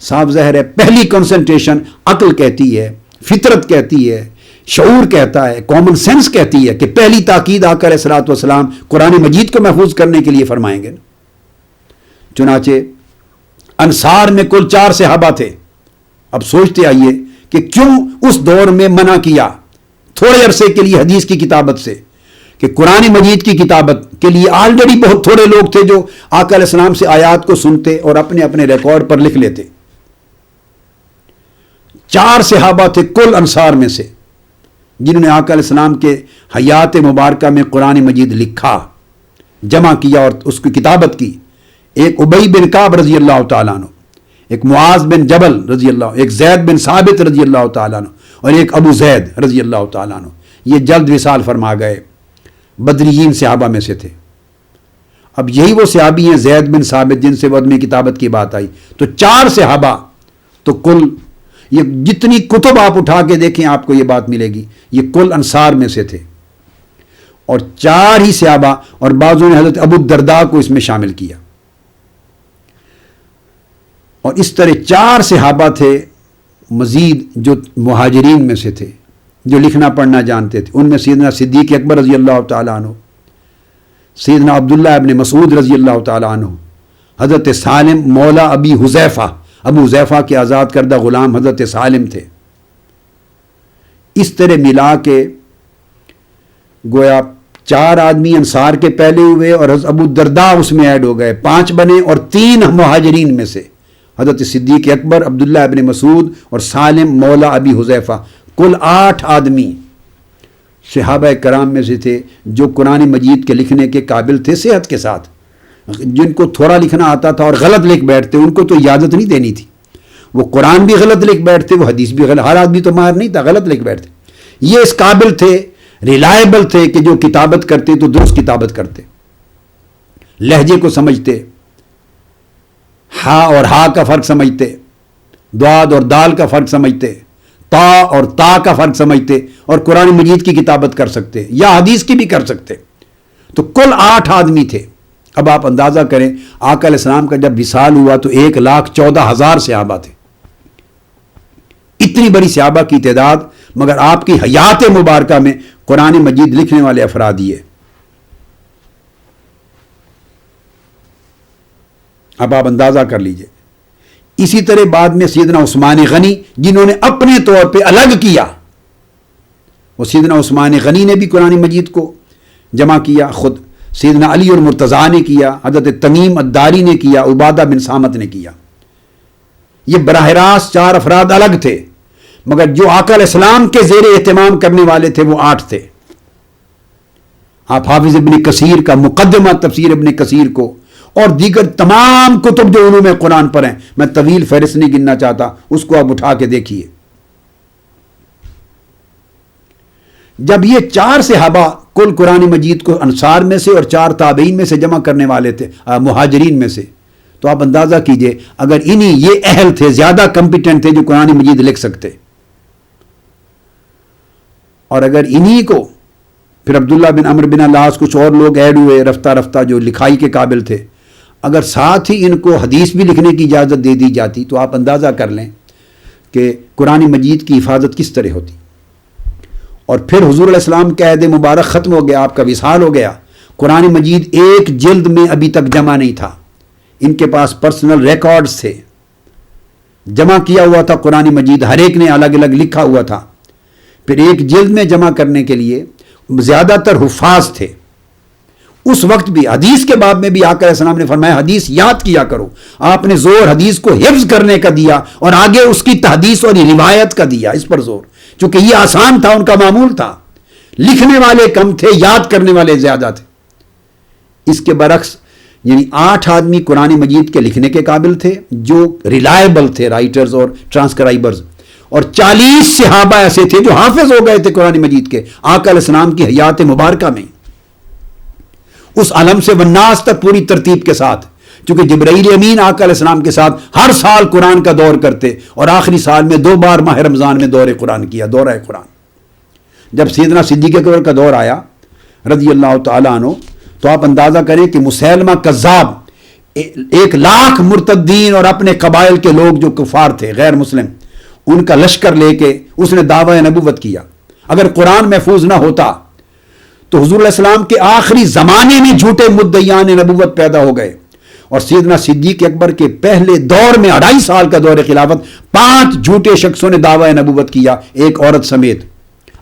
صاف ظاہر ہے پہلی کنسنٹریشن عقل کہتی ہے، فطرت کہتی ہے، شعور کہتا ہے، کامن سینس کہتی ہے کہ پہلی تاکید آقا علیہ الصلوۃ والسلام قرآن مجید کو محفوظ کرنے کے لیے فرمائیں گے۔ چنانچہ انصار میں کل 4 صحابہ تھے۔ اب سوچتے آئیے کہ کیوں اس دور میں منع کیا تھوڑے عرصے کے لیے حدیث کی کتابت سے، کہ قرآن مجید کی کتابت کے لیے آلریڈی بہت تھوڑے لوگ تھے جو آقا علیہ السلام سے آیات کو سنتے اور اپنے اپنے ریکارڈ پر لکھ لیتے۔ 4 صحابہ تھے کل انصار میں سے جنہوں نے آقا علیہ السلام کے حیات مبارکہ میں قرآن مجید لکھا، جمع کیا اور اس کی کتابت کی۔ ایک ابی بن کعب رضی اللہ تعالیٰ عنہ، ایک معاذ بن جبل رضی اللہ، ایک زید بن ثابت رضی اللہ تعالیٰ عنہ، اور ایک ابو زید رضی اللہ تعالیٰ عنہ۔ یہ جلد وصال فرما گئے، بدریین صحابہ میں سے تھے۔ اب یہی وہ صحابی ہیں زید بن ثابت جن سے عدم کتابت کی بات آئی۔ تو 4 صحابہ، تو کل یہ جتنی کتب آپ اٹھا کے دیکھیں آپ کو یہ بات ملے گی، یہ کل انصار میں سے تھے، اور 4 ہی صحابہ، اور بعضوں نے حضرت ابو الدرداء کو اس میں شامل کیا۔ اور اس طرح 4 صحابہ تھے مزید جو مہاجرین میں سے تھے جو لکھنا پڑھنا جانتے تھے، ان میں سیدنا صدیق اکبر رضی اللہ تعالیٰ عنہ، سیدنا عبداللہ ابن مسعود رضی اللہ تعالیٰ عنہ، حضرت سالم مولا ابی حذیفہ، ابو حذیفہ کے آزاد کردہ غلام حضرت سالم تھے۔ اس طرح ملا کے گویا 4 آدمی انصار کے پہلے ہوئے اور حضرت ابو الدرداء اس میں ایڈ ہو گئے، 5 بنے، اور 3 مہاجرین میں سے حضرت صدیق اکبر، عبداللہ ابن مسعود اور سالم مولا ابی حذیفہ، کل 8 آدمی صحابہ کرام میں سے تھے جو قرآن مجید کے لکھنے کے قابل تھے صحت کے ساتھ۔ جن کو تھوڑا لکھنا آتا تھا اور غلط لکھ بیٹھتے ان کو تو اجازت نہیں دینی تھی، وہ قرآن بھی غلط لکھ بیٹھتے، وہ حدیث بھی غلط، ہر آدمی تو ماہر نہیں تھا، غلط لکھ بیٹھتے۔ یہ اس قابل تھے، ریلائبل تھے کہ جو کتابت کرتے تو درست کتابت کرتے، لہجے کو سمجھتے، ہا اور ہا کا فرق سمجھتے، داد اور دال کا فرق سمجھتے، تا اور تا کا فرق سمجھتے، اور قرآن مجید کی کتابت کر سکتے یا حدیث کی بھی کر سکتے۔ تو کل 8 آدمی تھے۔ اب آپ اندازہ کریں آقا علیہ السلام کا جب وصال ہوا تو 1,14,000 صحابہ تھے، اتنی بڑی صحابہ کی تعداد، مگر آپ کی حیات مبارکہ میں قرآن مجید لکھنے والے افراد یہ۔ اب آپ اندازہ کر لیجئے۔ اسی طرح بعد میں سیدنا عثمان غنی، جنہوں نے اپنے طور پہ الگ کیا، وہ سیدنا عثمان غنی نے بھی قرآن مجید کو جمع کیا، خود سیدنا علی اور مرتضیٰ نے کیا، حضرت تمیم الداری نے کیا، عبادہ بن صامت نے کیا۔ یہ براہ راست 4 افراد الگ تھے، مگر جو آقا علیہ السلام کے زیر اہتمام کرنے والے تھے وہ 8 تھے۔ آپ حافظ ابن کثیر کا مقدمہ تفسیر ابن کثیر کو اور دیگر تمام کتب جو علوم قرآن پر ہیں، میں طویل فہرست نہیں گننا چاہتا، اس کو آپ اٹھا کے دیکھیے۔ جب یہ 4 صحابہ کل قرآن مجید کو انصار میں سے اور 4 تابعین میں سے جمع کرنے والے تھے، مہاجرین میں سے، تو آپ اندازہ کیجئے اگر انہی یہ اہل تھے، زیادہ کمپیٹنٹ تھے جو قرآن مجید لکھ سکتے، اور اگر انہی کو پھر عبداللہ بن عمرو بن العاص کچھ اور لوگ ایڈ ہوئے رفتہ رفتہ جو لکھائی کے قابل تھے، اگر ساتھ ہی ان کو حدیث بھی لکھنے کی اجازت دے دی جاتی تو آپ اندازہ کر لیں کہ قرآن مجید کی حفاظت کس طرح ہوتی۔ اور پھر حضور علیہ السلام کا عہد مبارک ختم ہو گیا، آپ کا وصال ہو گیا، قرآن مجید ایک جلد میں ابھی تک جمع نہیں تھا، ان کے پاس پرسنل ریکارڈز تھے، جمع کیا ہوا تھا قرآن مجید، ہر ایک نے الگ الگ لکھا ہوا تھا۔ پھر ایک جلد میں جمع کرنے کے لیے زیادہ تر حفاظ تھے۔ اس وقت بھی حدیث کے باب میں بھی آقا علیہ السلام نے فرمایا حدیث یاد کیا کرو، آپ نے زور حدیث کو حفظ کرنے کا دیا اور آگے اس کی تحدیث اور روایت کا دیا، اس پر زور، چونکہ یہ آسان تھا، ان کا معمول تھا، لکھنے والے کم تھے، یاد کرنے والے زیادہ تھے۔ اس کے برعکس یعنی 8 آدمی قرآن مجید کے لکھنے کے قابل تھے جو ریلائبل تھے، رائٹرز اور ٹرانسکرائبرز، اور 40 صحابہ ایسے تھے جو حافظ ہو گئے تھے قرآن مجید کے آقا علیہ السلام کی حیات مبارکہ میں، اس علم سے والناس تک پوری ترتیب کے ساتھ، چونکہ جبرائیل امین آقا علیہ السلام کے ساتھ ہر سال قرآن کا دور کرتے، اور آخری سال میں 2 بار ماہ رمضان میں دور قرآن کیا، دورہ قرآن۔ جب سیدنا صدیق اکبر کا دور آیا رضی اللہ تعالیٰ عنہ، تو آپ اندازہ کریں کہ مسیلمہ کذاب 1,00,000 مرتدین اور اپنے قبائل کے لوگ جو کفار تھے غیر مسلم، ان کا لشکر لے کے اس نے دعوی نبوت کیا۔ اگر قرآن محفوظ نہ ہوتا تو حضور علیہ السلام کے آخری زمانے میں جھوٹے مدعیان نبوت پیدا ہو گئے، اور سیدنا صدیق اکبر کے پہلے دور میں 2.5 سال کا دور خلافت 5 جھوٹے شخصوں نے دعوی نبوت کیا، ایک عورت سمیت،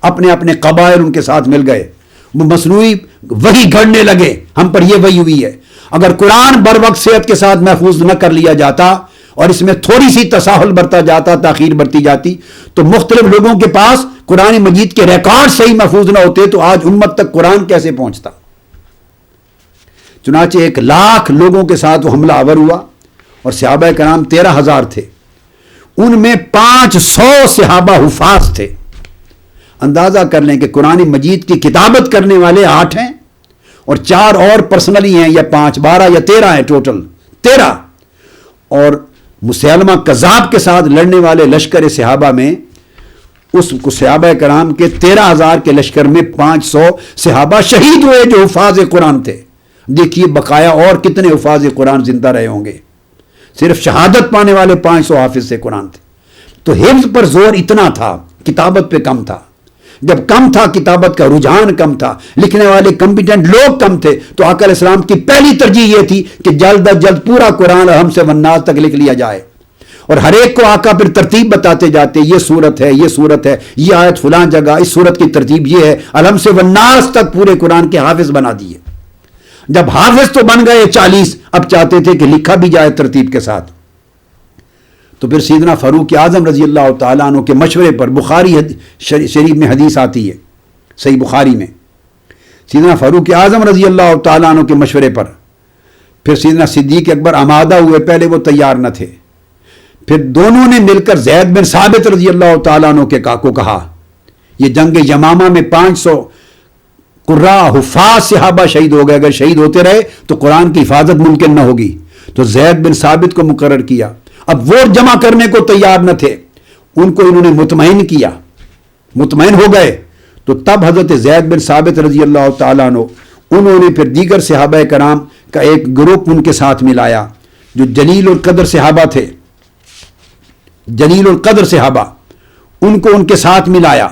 اپنے اپنے قبائل ان کے ساتھ مل گئے، وہ مصنوعی وحی گھڑنے لگے، ہم پر یہ وحی ہوئی ہے۔ اگر قرآن بر وقت صحت کے ساتھ محفوظ نہ کر لیا جاتا اور اس میں تھوڑی سی تساہل برتا جاتا، تاخیر برتی جاتی، تو مختلف لوگوں کے پاس قرآن مجید کے ریکارڈ صحیح محفوظ نہ ہوتے تو آج امت تک قرآن کیسے پہنچتا۔ چنانچہ 1,00,000 لوگوں کے ساتھ وہ حملہ آور ہوا، اور صحابہ کرام 13,000 تھے، ان میں 500 صحابہ حفاظ تھے۔ اندازہ کر لیں کہ قرآن مجید کی کتابت کرنے والے 8 ہیں اور 4 اور پرسنلی ہیں، یا 5، 12 یا 13 ہیں، ٹوٹل 13، اور مسیلمہ کذاب کے ساتھ لڑنے والے لشکر صحابہ میں اس صحابہ کرام کے 13,000 کے لشکر میں 500 صحابہ شہید ہوئے جو حفاظ قرآن تھے۔ دیکھیے بقایا اور کتنے حفاظ قرآن زندہ رہے ہوں گے، صرف شہادت پانے والے 500 حافظ سے قرآن تھے۔ تو حفظ پر زور اتنا تھا، کتابت پہ کم تھا۔ جب کم تھا، کتابت کا رجحان کم تھا، لکھنے والے کمپیٹنٹ لوگ کم تھے، تو آقا علیہ السلام کی پہلی ترجیح یہ تھی کہ جلد از جلد پورا قرآن الحم سے والناس تک لکھ لیا جائے۔ اور ہر ایک کو آقا پھر ترتیب بتاتے جاتے، یہ صورت ہے، یہ صورت ہے، یہ آیت فلاں جگہ، اس صورت کی ترتیب یہ ہے، الحم سے والناس تک پورے قرآن کے حافظ بنا دیے۔ جب حافظ تو بن گئے 40، اب چاہتے تھے کہ لکھا بھی جائے ترتیب کے ساتھ۔ تو پھر سیدنا فاروق اعظم رضی اللہ تعالیٰ عنہ کے مشورے پر، بخاری شریف میں حدیث آتی ہے، صحیح بخاری میں، سیدنا فاروق اعظم رضی اللہ تعالیٰ عنہ کے مشورے پر پھر سیدنا صدیق اکبر آمادہ ہوئے، پہلے وہ تیار نہ تھے، پھر دونوں نے مل کر زید بن ثابت رضی اللہ تعالیٰ عنہ کے کو کہا، یہ جنگ یمامہ میں 500 قراء حفاظ صحابہ شہید ہو گئے، اگر شہید ہوتے رہے تو قرآن کی حفاظت ممکن نہ ہوگی، تو زید بن ثابت کو مقرر کیا۔ اب ووٹ جمع کرنے کو تیار نہ تھے، ان کو انہوں نے مطمئن کیا، مطمئن ہو گئے، تو تب حضرت زید بن ثابت رضی اللہ تعالیٰ عنہ انہوں نے پھر دیگر صحابہ کرام کا ایک گروپ ان کے ساتھ ملایا، جو جلیل القدر صحابہ تھے، جلیل القدر صحابہ، ان کو ان کے ساتھ ملایا،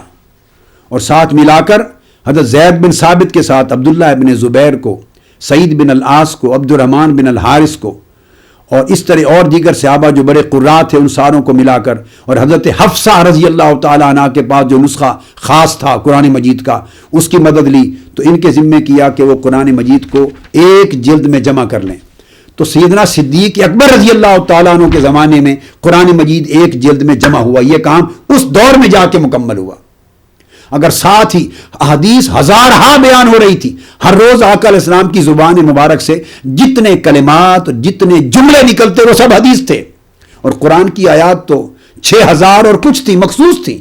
اور ساتھ ملا کر حضرت زید بن ثابت کے ساتھ عبداللہ بن زبیر کو، سعید بن العاص کو، عبد الرحمن بن الحارث کو، اور اس طرح اور دیگر صحابہ جو بڑے قراء تھے، ان ساروں کو ملا کر، اور حضرت حفصہ رضی اللہ تعالیٰ عنہ کے پاس جو نسخہ خاص تھا قرآن مجید کا، اس کی مدد لی، تو ان کے ذمے کیا کہ وہ قرآن مجید کو ایک جلد میں جمع کر لیں۔ تو سیدنا صدیق اکبر رضی اللہ تعالیٰ عنہ کے زمانے میں قرآن مجید ایک جلد میں جمع ہوا، یہ کام اس دور میں جا کے مکمل ہوا۔ اگر ساتھ ہی احادیث ہزارہا بیان ہو رہی تھی، ہر روز آقا علیہ السلام کی زبان مبارک سے جتنے کلمات، جتنے جملے نکلتے وہ سب حدیث تھے، اور قرآن کی آیات تو 6000 اور کچھ تھی، مخصوص تھی،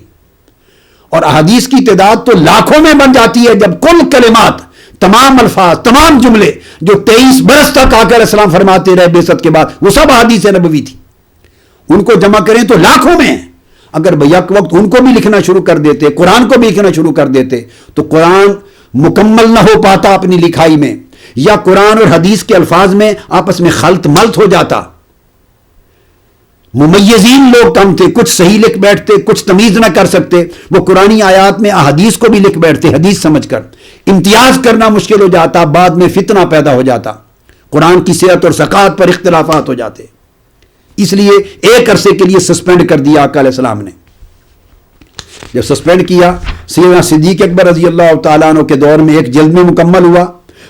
اور احادیث کی تعداد تو لاکھوں میں بن جاتی ہے جب کل کلمات، تمام الفاظ، تمام جملے جو 23 برس تک آقا علیہ السلام فرماتے رہے بعثت کے بعد، وہ سب احادیث نبوی تھی، ان کو جمع کریں تو لاکھوں میں ہیں۔ اگر بیک وقت ان کو بھی لکھنا شروع کر دیتے، قرآن کو بھی لکھنا شروع کر دیتے، تو قرآن مکمل نہ ہو پاتا اپنی لکھائی میں، یا قرآن اور حدیث کے الفاظ میں آپس میں خلط ملط ہو جاتا۔ ممیزین لوگ کم تھے، کچھ صحیح لکھ بیٹھتے، کچھ تمیز نہ کر سکتے، وہ قرآنی آیات میں احادیث کو بھی لکھ بیٹھتے حدیث سمجھ کر، امتیاز کرنا مشکل ہو جاتا، بعد میں فتنہ پیدا ہو جاتا، قرآن کی صحت اور ثقافت پر اختلافات ہو جاتے، اس لیے ایک عرصے کے لیے سسپینڈ کر دیا آقا علیہ السلام نے۔ جب سسپینڈ کیا، سیدنا صدیق اکبر رضی اللہ تعالیٰ عنہ کے دور میں ایک جلد میں مکمل ہوا،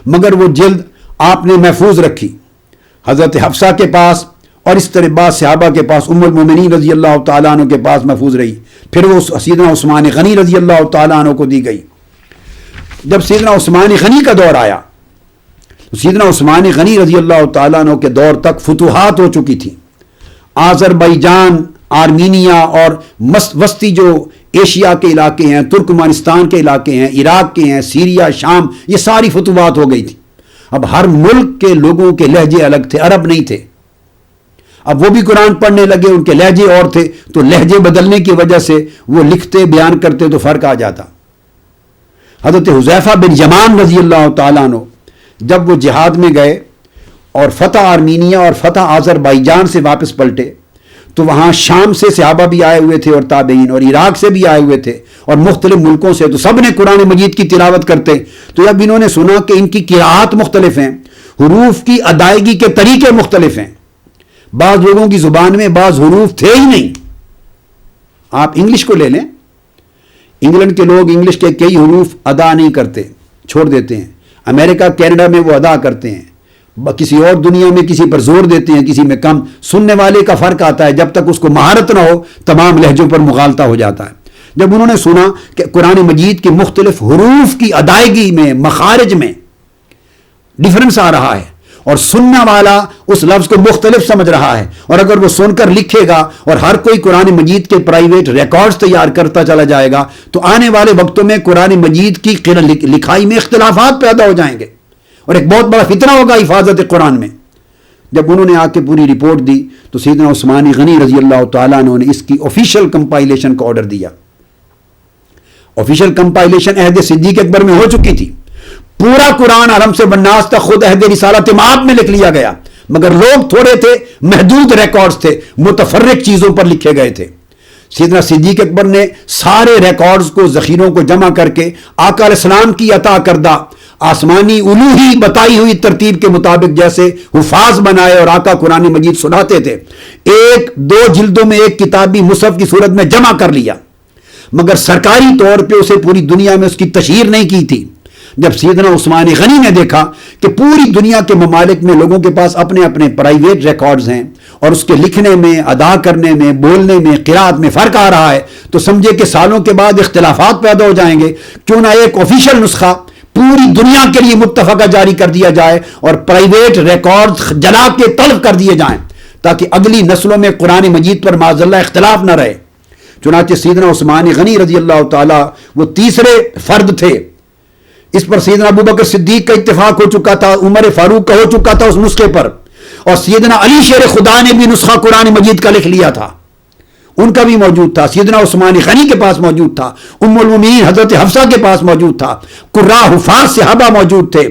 مگر وہ جلد آپ نے محفوظ رکھی حضرت حفصہ کے پاس، اور اس طرح بعض صحابہ کے پاس، ام المومنین رضی اللہ تعالیٰ عنہ کے پاس محفوظ رہی، پھر وہ سیدنا عثمان غنی رضی اللہ تعالیٰ عنہ کو دی گئی۔ جب سیدنا عثمان غنی کا دور آیا، سیدنا عثمان غنی رضی اللہ تعالیٰ عنہ کے دور تک فتوحات ہو چکی تھی، آذربائیجان، آرمینیا اور وسطی جو ایشیا کے علاقے ہیں، ترکمانستان کے علاقے ہیں، عراق کے ہیں، سیریا، شام، یہ ساری فتوحات ہو گئی تھی۔ اب ہر ملک کے لوگوں کے لہجے الگ تھے، عرب نہیں تھے، اب وہ بھی قرآن پڑھنے لگے، ان کے لہجے اور تھے، تو لہجے بدلنے کی وجہ سے وہ لکھتے بیان کرتے تو فرق آ جاتا۔ حضرت حذیفہ بن یمان رضی اللہ تعالیٰ عنہ جب وہ جہاد میں گئے اور فتح آرمینیا اور فتح آذربائیجان سے واپس پلٹے، تو وہاں شام سے صحابہ بھی آئے ہوئے تھے اور تابعین، اور عراق سے بھی آئے ہوئے تھے، اور مختلف ملکوں سے، تو سب نے قرآن مجید کی تلاوت کرتے۔ تو جب انہوں نے سنا کہ ان کی قراءات مختلف ہیں، حروف کی ادائیگی کے طریقے مختلف ہیں، بعض لوگوں کی زبان میں بعض حروف تھے ہی نہیں۔ آپ انگلش کو لے لیں، انگلینڈ کے لوگ انگلش کے کئی حروف ادا نہیں کرتے، چھوڑ دیتے ہیں، امریکہ کینیڈا میں وہ ادا کرتے ہیں، کسی اور دنیا میں کسی پر زور دیتے ہیں، کسی میں کم، سننے والے کا فرق آتا ہے، جب تک اس کو مہارت نہ ہو تمام لہجوں پر مغالطہ ہو جاتا ہے۔ جب انہوں نے سنا کہ قرآن مجید کی مختلف حروف کی ادائیگی میں، مخارج میں ڈیفرنس آ رہا ہے، اور سننا والا اس لفظ کو مختلف سمجھ رہا ہے، اور اگر وہ سن کر لکھے گا اور ہر کوئی قرآن مجید کے پرائیویٹ ریکارڈز تیار کرتا چلا جائے گا، تو آنے والے وقتوں میں قرآن مجید کی لکھائی میں اختلافات پیدا ہو جائیں گے، اور ایک بہت بڑا فتنہ ہوگا حفاظت قرآن میں۔ جب انہوں نے آ کے پوری رپورٹ دی تو سیدنا عثمان غنی رضی اللہ تعالیٰ عنہ نے اس کی آفیشیل کمپائلیشن کا آرڈر دیا۔ آفیشیل کمپائلیشن عہد صدیق اکبر میں ہو چکی تھی، پورا قرآن عالم سے بناس تک خود عہد رسالت مآب میں لکھ لیا گیا، مگر لوگ تھوڑے تھے، محدود ریکارڈز تھے، متفرق چیزوں پر لکھے گئے تھے۔ سیدنا صدیق اکبر نے سارے ریکارڈز کو، ذخیروں کو جمع کر کے آقا علیہ السلام کی عطا کردہ آسمانی الوحی بتائی ہوئی ترتیب کے مطابق جیسے حفاظ بنائے اور آقا قرآن مجید سناتے تھے، 1-2 جلدوں میں ایک کتابی مصحف کی صورت میں جمع کر لیا، مگر سرکاری طور پہ اسے پوری دنیا میں اس کی تشہیر نہیں کی تھی۔ جب سیدنا عثمان غنی نے دیکھا کہ پوری دنیا کے ممالک میں لوگوں کے پاس اپنے اپنے پرائیویٹ ریکارڈز ہیں اور اس کے لکھنے میں، ادا کرنے میں، بولنے میں، قرات میں فرق آ رہا ہے، تو سمجھے کہ سالوں کے بعد اختلافات پیدا ہو جائیں گے، کیوں نہ ایک آفیشیل نسخہ پوری دنیا کے لیے متفقہ جاری کر دیا جائے اور پرائیویٹ ریکارڈ جلا کے طلب کر دیے جائیں تاکہ اگلی نسلوں میں قرآن مجید پر معاذ اللہ اختلاف نہ رہے۔ چنانچہ سیدنا عثمان غنی رضی اللہ تعالی وہ تیسرے فرد تھے، اس پر سیدنا ابو بکر صدیق کا اتفاق ہو چکا تھا، عمر فاروق کا ہو چکا تھا اس نسخے پر، اور سیدنا علی شیر خدا نے بھی نسخہ قرآن مجید کا لکھ لیا تھا، ان کا بھی موجود تھا، سیدنا عثمان غنی کے پاس موجود تھا، ام المومنین حضرت حفصہ کے پاس موجود تھا، قراء حفاظ صحابہ موجود تھے۔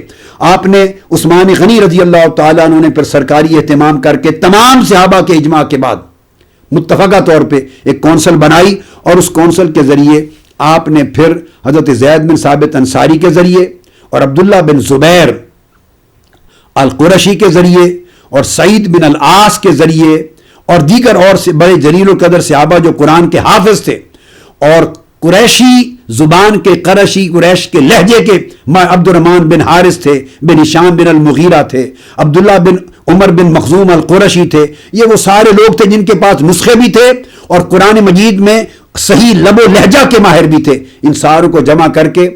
آپ نے عثمان غنی رضی اللہ تعالیٰ عنہ نے پھر سرکاری اہتمام کر کے تمام صحابہ کے اجماع کے بعد متفقہ طور پہ ایک کونسل بنائی، اور اس کونسل کے ذریعے آپ نے پھر حضرت زید بن ثابت انصاری کے ذریعے اور عبداللہ بن زبیر القرشی کے ذریعے اور سعید بن العاص کے ذریعے اور دیگر اور بڑے جلیل القدر صحابہ جو قرآن کے حافظ تھے اور قریشی زبان کے، قرشی قریش کے لہجے کے عبد الرحمن بن حارث تھے، بن ہشام بن المغیرہ تھے، عبداللہ بن عمر بن مخزوم القرشی تھے، یہ وہ سارے لوگ تھے جن کے پاس نسخے بھی تھے اور قرآن مجید میں صحیح لب و لہجہ کے ماہر بھی تھے۔ ان ساروں کو جمع کر کے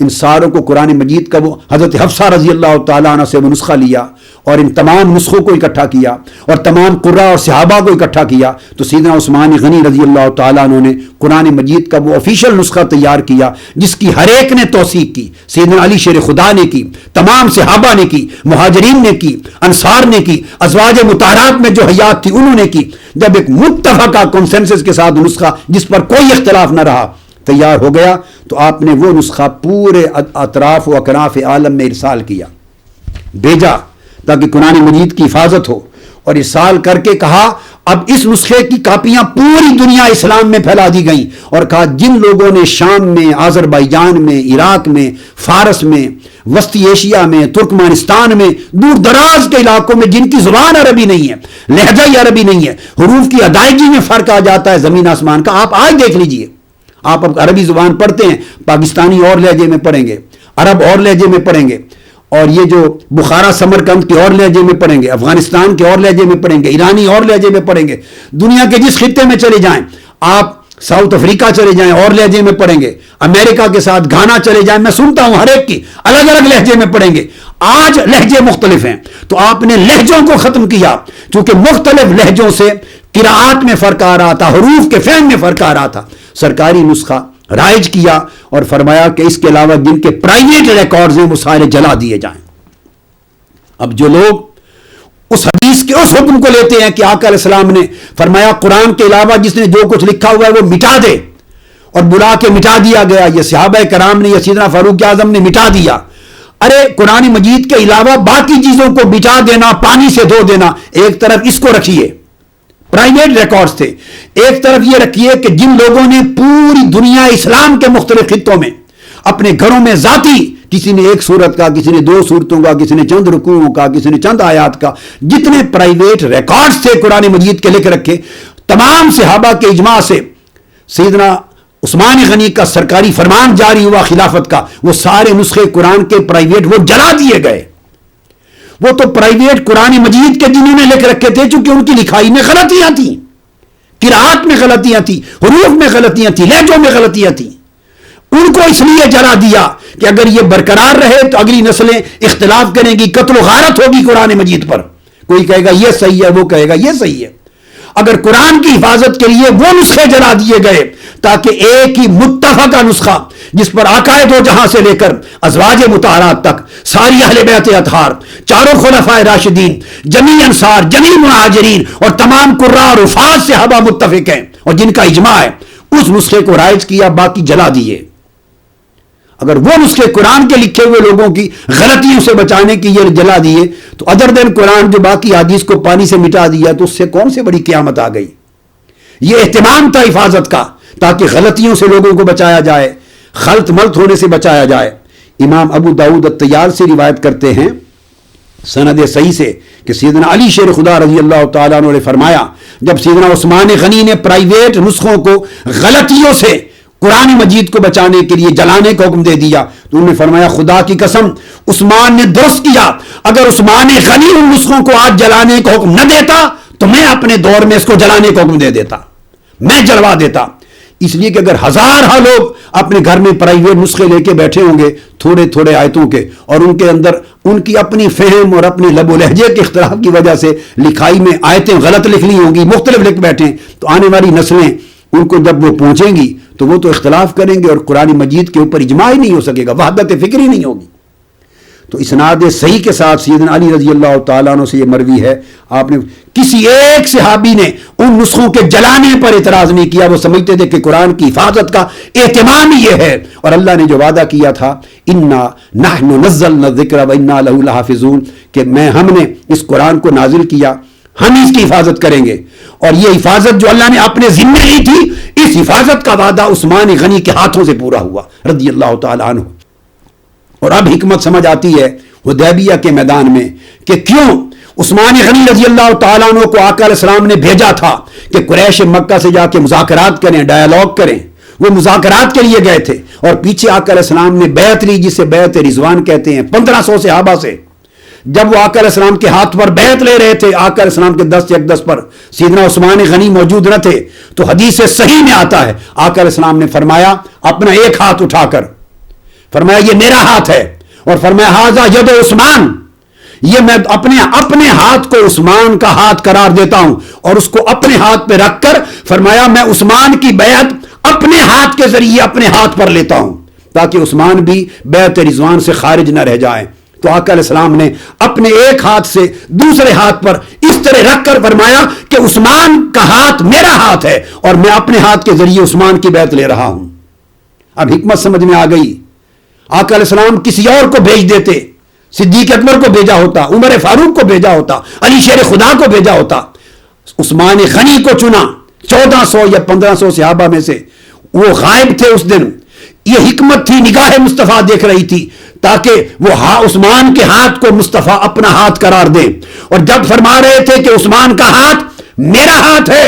ان ساروں کو قرآن مجید کا وہ حضرت حفصہ رضی اللہ تعالیٰ عنہ سے وہ نسخہ لیا اور ان تمام نسخوں کو اکٹھا کیا اور تمام قراء اور صحابہ کو اکٹھا کیا، تو سیدنا عثمان غنی رضی اللہ تعالیٰ عنہ نے قرآن مجید کا وہ آفیشیل نسخہ تیار کیا جس کی ہر ایک نے توثیق کی، سیدنا علی شیر خدا نے کی، تمام صحابہ نے کی، مہاجرین نے کی، انصار نے کی، ازواج مطہرات میں جو حیات تھی انہوں نے کی۔ جب ایک متفقہ کنسنسس کے ساتھ نسخہ جس پر کوئی اختلاف نہ رہا تیار ہو گیا، تو آپ نے وہ نسخہ پورے اطراف و اکناف عالم میں ارسال کیا، بھیجا تاکہ قرآن مجید کی حفاظت ہو، اور ارسال کر کے کہا اب اس نسخے کی کاپیاں پوری دنیا اسلام میں پھیلا دی گئیں، اور کہا جن لوگوں نے شام میں، آذربائیجان میں، عراق میں، فارس میں، وسطی ایشیا میں، ترکمانستان میں، دور دراز کے علاقوں میں جن کی زبان عربی نہیں ہے، لہجہ ہی عربی نہیں ہے، حروف کی ادائیگی میں فرق آ جاتا ہے زمین آسمان کا، آپ آج دیکھ لیجئے، آپ اب عربی زبان پڑھتے ہیں، پاکستانی اور لہجے میں پڑھیں گے، عرب اور لہجے میں پڑھیں گے، اور یہ جو بخارا سمرقند کے اور لہجے میں پڑھیں گے، افغانستان کے اور لہجے میں پڑھیں گے، ایرانی اور لہجے میں پڑھیں گے، دنیا کے جس خطے میں چلے جائیں، آپ ساؤتھ افریقہ چلے جائیں اور لہجے میں پڑھیں گے، امریکہ کے ساتھ گھانا چلے جائیں، میں سنتا ہوں ہر ایک کی الگ الگ لہجے میں پڑھیں گے۔ آج لہجے مختلف ہیں تو آپ نے لہجوں کو ختم کیا، چونکہ مختلف لہجوں سے قراءات میں فرق آ رہا تھا، حروف کے فہم میں فرق آ رہا تھا، سرکاری نسخہ رائج کیا اور فرمایا کہ اس کے علاوہ جن کے پرائیویٹ ریکارڈز ہیں وہ سارے جلا دیے جائیں۔ اب جو لوگ اس حدیث کے اس حکم کو لیتے ہیں کہ آقا علیہ السلام نے فرمایا قرآن کے علاوہ جس نے جو کچھ لکھا ہوا ہے وہ مٹا دے، اور بلا کے مٹا دیا گیا، یہ صحابہ کرام نے یا سیدنا فاروق اعظم نے مٹا دیا۔ ارے قرآن مجید کے علاوہ باقی چیزوں کو مٹا دینا، پانی سے دھو دینا، ایک طرف اس کو رکھیے، پرائیویٹ ریکارڈز تھے، ایک طرف یہ رکھیے کہ جن لوگوں نے پوری دنیا اسلام کے مختلف خطوں میں اپنے گھروں میں ذاتی، کسی نے ایک سورت کا، کسی نے 2 سورتوں کا، کسی نے چند رکوعوں کا، کسی نے چند آیات کا، جتنے پرائیویٹ ریکارڈز تھے قرآن مجید کے لکھ رکھے، تمام صحابہ کے اجماع سے سیدنا عثمان غنی کا سرکاری فرمان جاری ہوا خلافت کا، وہ سارے نسخے قرآن کے پرائیویٹ وہ جلا دیے گئے۔ وہ تو پرائیویٹ قرآن مجید کے جنہوں نے لکھ رکھے تھے چونکہ ان کی لکھائی میں غلطیاں تھیں، قراءات میں غلطیاں تھیں، حروف میں غلطیاں تھیں، لہجوں میں غلطیاں تھیں، ان کو اس لیے جلا دیا کہ اگر یہ برقرار رہے تو اگلی نسلیں اختلاف کریں گی، قتل و غارت ہوگی قرآن مجید پر، کوئی کہے گا یہ صحیح ہے، وہ کہے گا یہ صحیح ہے۔ اگر قرآن کی حفاظت کے لیے وہ نسخے جلا دیے گئے تاکہ ایک ہی متفقہ نسخہ جس پر آقائے دو جہاں سے لے کر ازواج مطہرات تک، ساری اہل بیت اطہار، چاروں خلفائے راشدین، جمیع انصار، جمیع مہاجرین اور تمام قراء اور حفاظ صحابہ متفق ہیں اور جن کا اجماع ہے، اس نسخے کو رائج کیا، باقی جلا دیے۔ اگر وہ نسخے قرآن کے لکھے ہوئے لوگوں کی غلطیوں سے بچانے کی یہ جلا دیے تو ادر دین قرآن جو باقی حدیث کو پانی سے مٹا دیا تو اس سے کون سے بڑی قیامت آ گئی۔ یہ اہتمام تھا حفاظت کا، تاکہ غلطیوں سے لوگوں کو بچایا جائے، خلط ملط ہونے سے بچایا جائے۔ امام ابو داؤد الطیالسی روایت کرتے ہیں سند صحیح سے کہ سیدنا علی شیر خدا رضی اللہ تعالیٰ عنہ نے فرمایا، جب سیدنا عثمان غنی نے پرائیویٹ نسخوں کو غلطیوں سے قرآن مجید کو بچانے کے لیے جلانے کا حکم دے دیا، تو انہوں نے فرمایا خدا کی قسم عثمان نے درست کیا، اگر عثمان غنی ان نسخوں کو آج جلانے کا حکم نہ دیتا تو میں اپنے دور میں اس کو جلانے کا حکم دے دیتا، میں جلوا دیتا۔ اس لیے کہ اگر ہزارہ لوگ اپنے گھر میں پرائیویٹ نسخے لے کے بیٹھے ہوں گے تھوڑے تھوڑے آیتوں کے، اور ان کے اندر ان کی اپنی فہم اور اپنے لب و لہجے کے اختلاف کی وجہ سے لکھائی میں آیتیں غلط لکھ لی ہوں گی، مختلف لکھ بیٹھیں، تو آنے والی نسلیں ان کو جب وہ پہنچیں گی تو وہ تو اختلاف کریں گے اور قرآن مجید کے اوپر اجماع ہی نہیں ہو سکے گا، وحدت فکری نہیں ہوگی۔ تو اسناد صحیح کے ساتھ سیدنا علی رضی اللہ تعالیٰ عنہ سے یہ مروی ہے، آپ نے کسی ایک صحابی نے ان نسخوں کے جلانے پر اعتراض نہیں کیا، وہ سمجھتے تھے کہ قرآن کی حفاظت کا اہتمام ہی یہ ہے، اور اللہ نے جو وعدہ کیا تھا انا نحن نزلنا الذکر وانا لہ لحافظون، کہ ہم نے اس قرآن کو نازل کیا، ہم اس کی حفاظت کریں گے، اور یہ حفاظت جو اللہ نے اپنے ذمہ لی تھی، اس حفاظت کا وعدہ عثمان غنی کے ہاتھوں سے پورا ہوا رضی اللہ تعالیٰ عنہ۔ اور اب حکمت سمجھ آتی ہے حدیبیہ کے میدان میں کہ کیوں عثمان غنی رضی اللہ تعالیٰ عنہ کو آقا علیہ السلام نے بھیجا تھا کہ قریش مکہ سے جا کے مذاکرات کریں، ڈائیلاگ کریں۔ وہ مذاکرات کے لیے گئے تھے اور پیچھے آقا علیہ السلام نے بیعت لی، جسے بیعت رضوان کہتے ہیں، 1500 صحابہ سے۔ جب وہ آقا علیہ السلام کے ہاتھ پر بیعت لے رہے تھے، آقا علیہ السلام کے دست اقدس پر سیدنا عثمان غنی موجود نہ تھے، تو حدیث صحیح میں آتا ہے آقا علیہ السلام نے فرمایا اپنا ایک ہاتھ اٹھا کر فرمایا یہ میرا ہاتھ ہے، اور فرمایا ھذا ید عثمان، یہ میں اپنے ہاتھ کو عثمان کا ہاتھ قرار دیتا ہوں، اور اس کو اپنے ہاتھ پہ رکھ کر فرمایا میں عثمان کی بیعت اپنے ہاتھ کے ذریعے اپنے ہاتھ پر لیتا ہوں، تاکہ عثمان بھی بیعت رضوان سے خارج نہ رہ جائیں۔ تو آقا علیہ السلام نے اپنے ایک ہاتھ سے دوسرے ہاتھ پر اس طرح رکھ کر فرمایا کہ عثمان کا ہاتھ میرا ہاتھ ہے، اور میں اپنے ہاتھ کے ذریعے عثمان کی بیعت لے رہا ہوں۔ اب حکمت سمجھ میں آ گئی۔ آقا علیہ السلام کسی اور کو بھیج دیتے، صدیق اکبر کو بھیجا ہوتا، عمر فاروق کو بھیجا ہوتا، علی شیر خدا کو بھیجا ہوتا، عثمان غنی کو چنا۔ 1400 یا 1500 صحابہ میں سے وہ غائب تھے اس دن۔ یہ حکمت تھی، نگاہ مصطفیٰ دیکھ رہی تھی تاکہ وہ عثمان کے ہاتھ کو مصطفیٰ اپنا ہاتھ قرار دے۔ اور جب فرما رہے تھے کہ عثمان کا ہاتھ میرا ہاتھ ہے،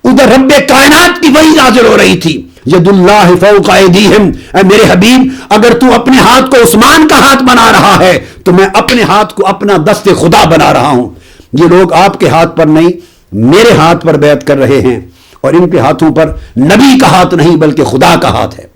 ادھر رب کائنات کی وحی نازل ہو رہی تھی، ید اللہ فوق ایدیہم، اے میرے حبیب اگر تو اپنے ہاتھ کو عثمان کا ہاتھ بنا رہا ہے تو میں اپنے ہاتھ کو اپنا دست خدا بنا رہا ہوں۔ یہ لوگ آپ کے ہاتھ پر نہیں میرے ہاتھ پر بیعت کر رہے ہیں، اور ان کے ہاتھوں پر نبی کا ہاتھ نہیں بلکہ خدا کا ہاتھ ہے۔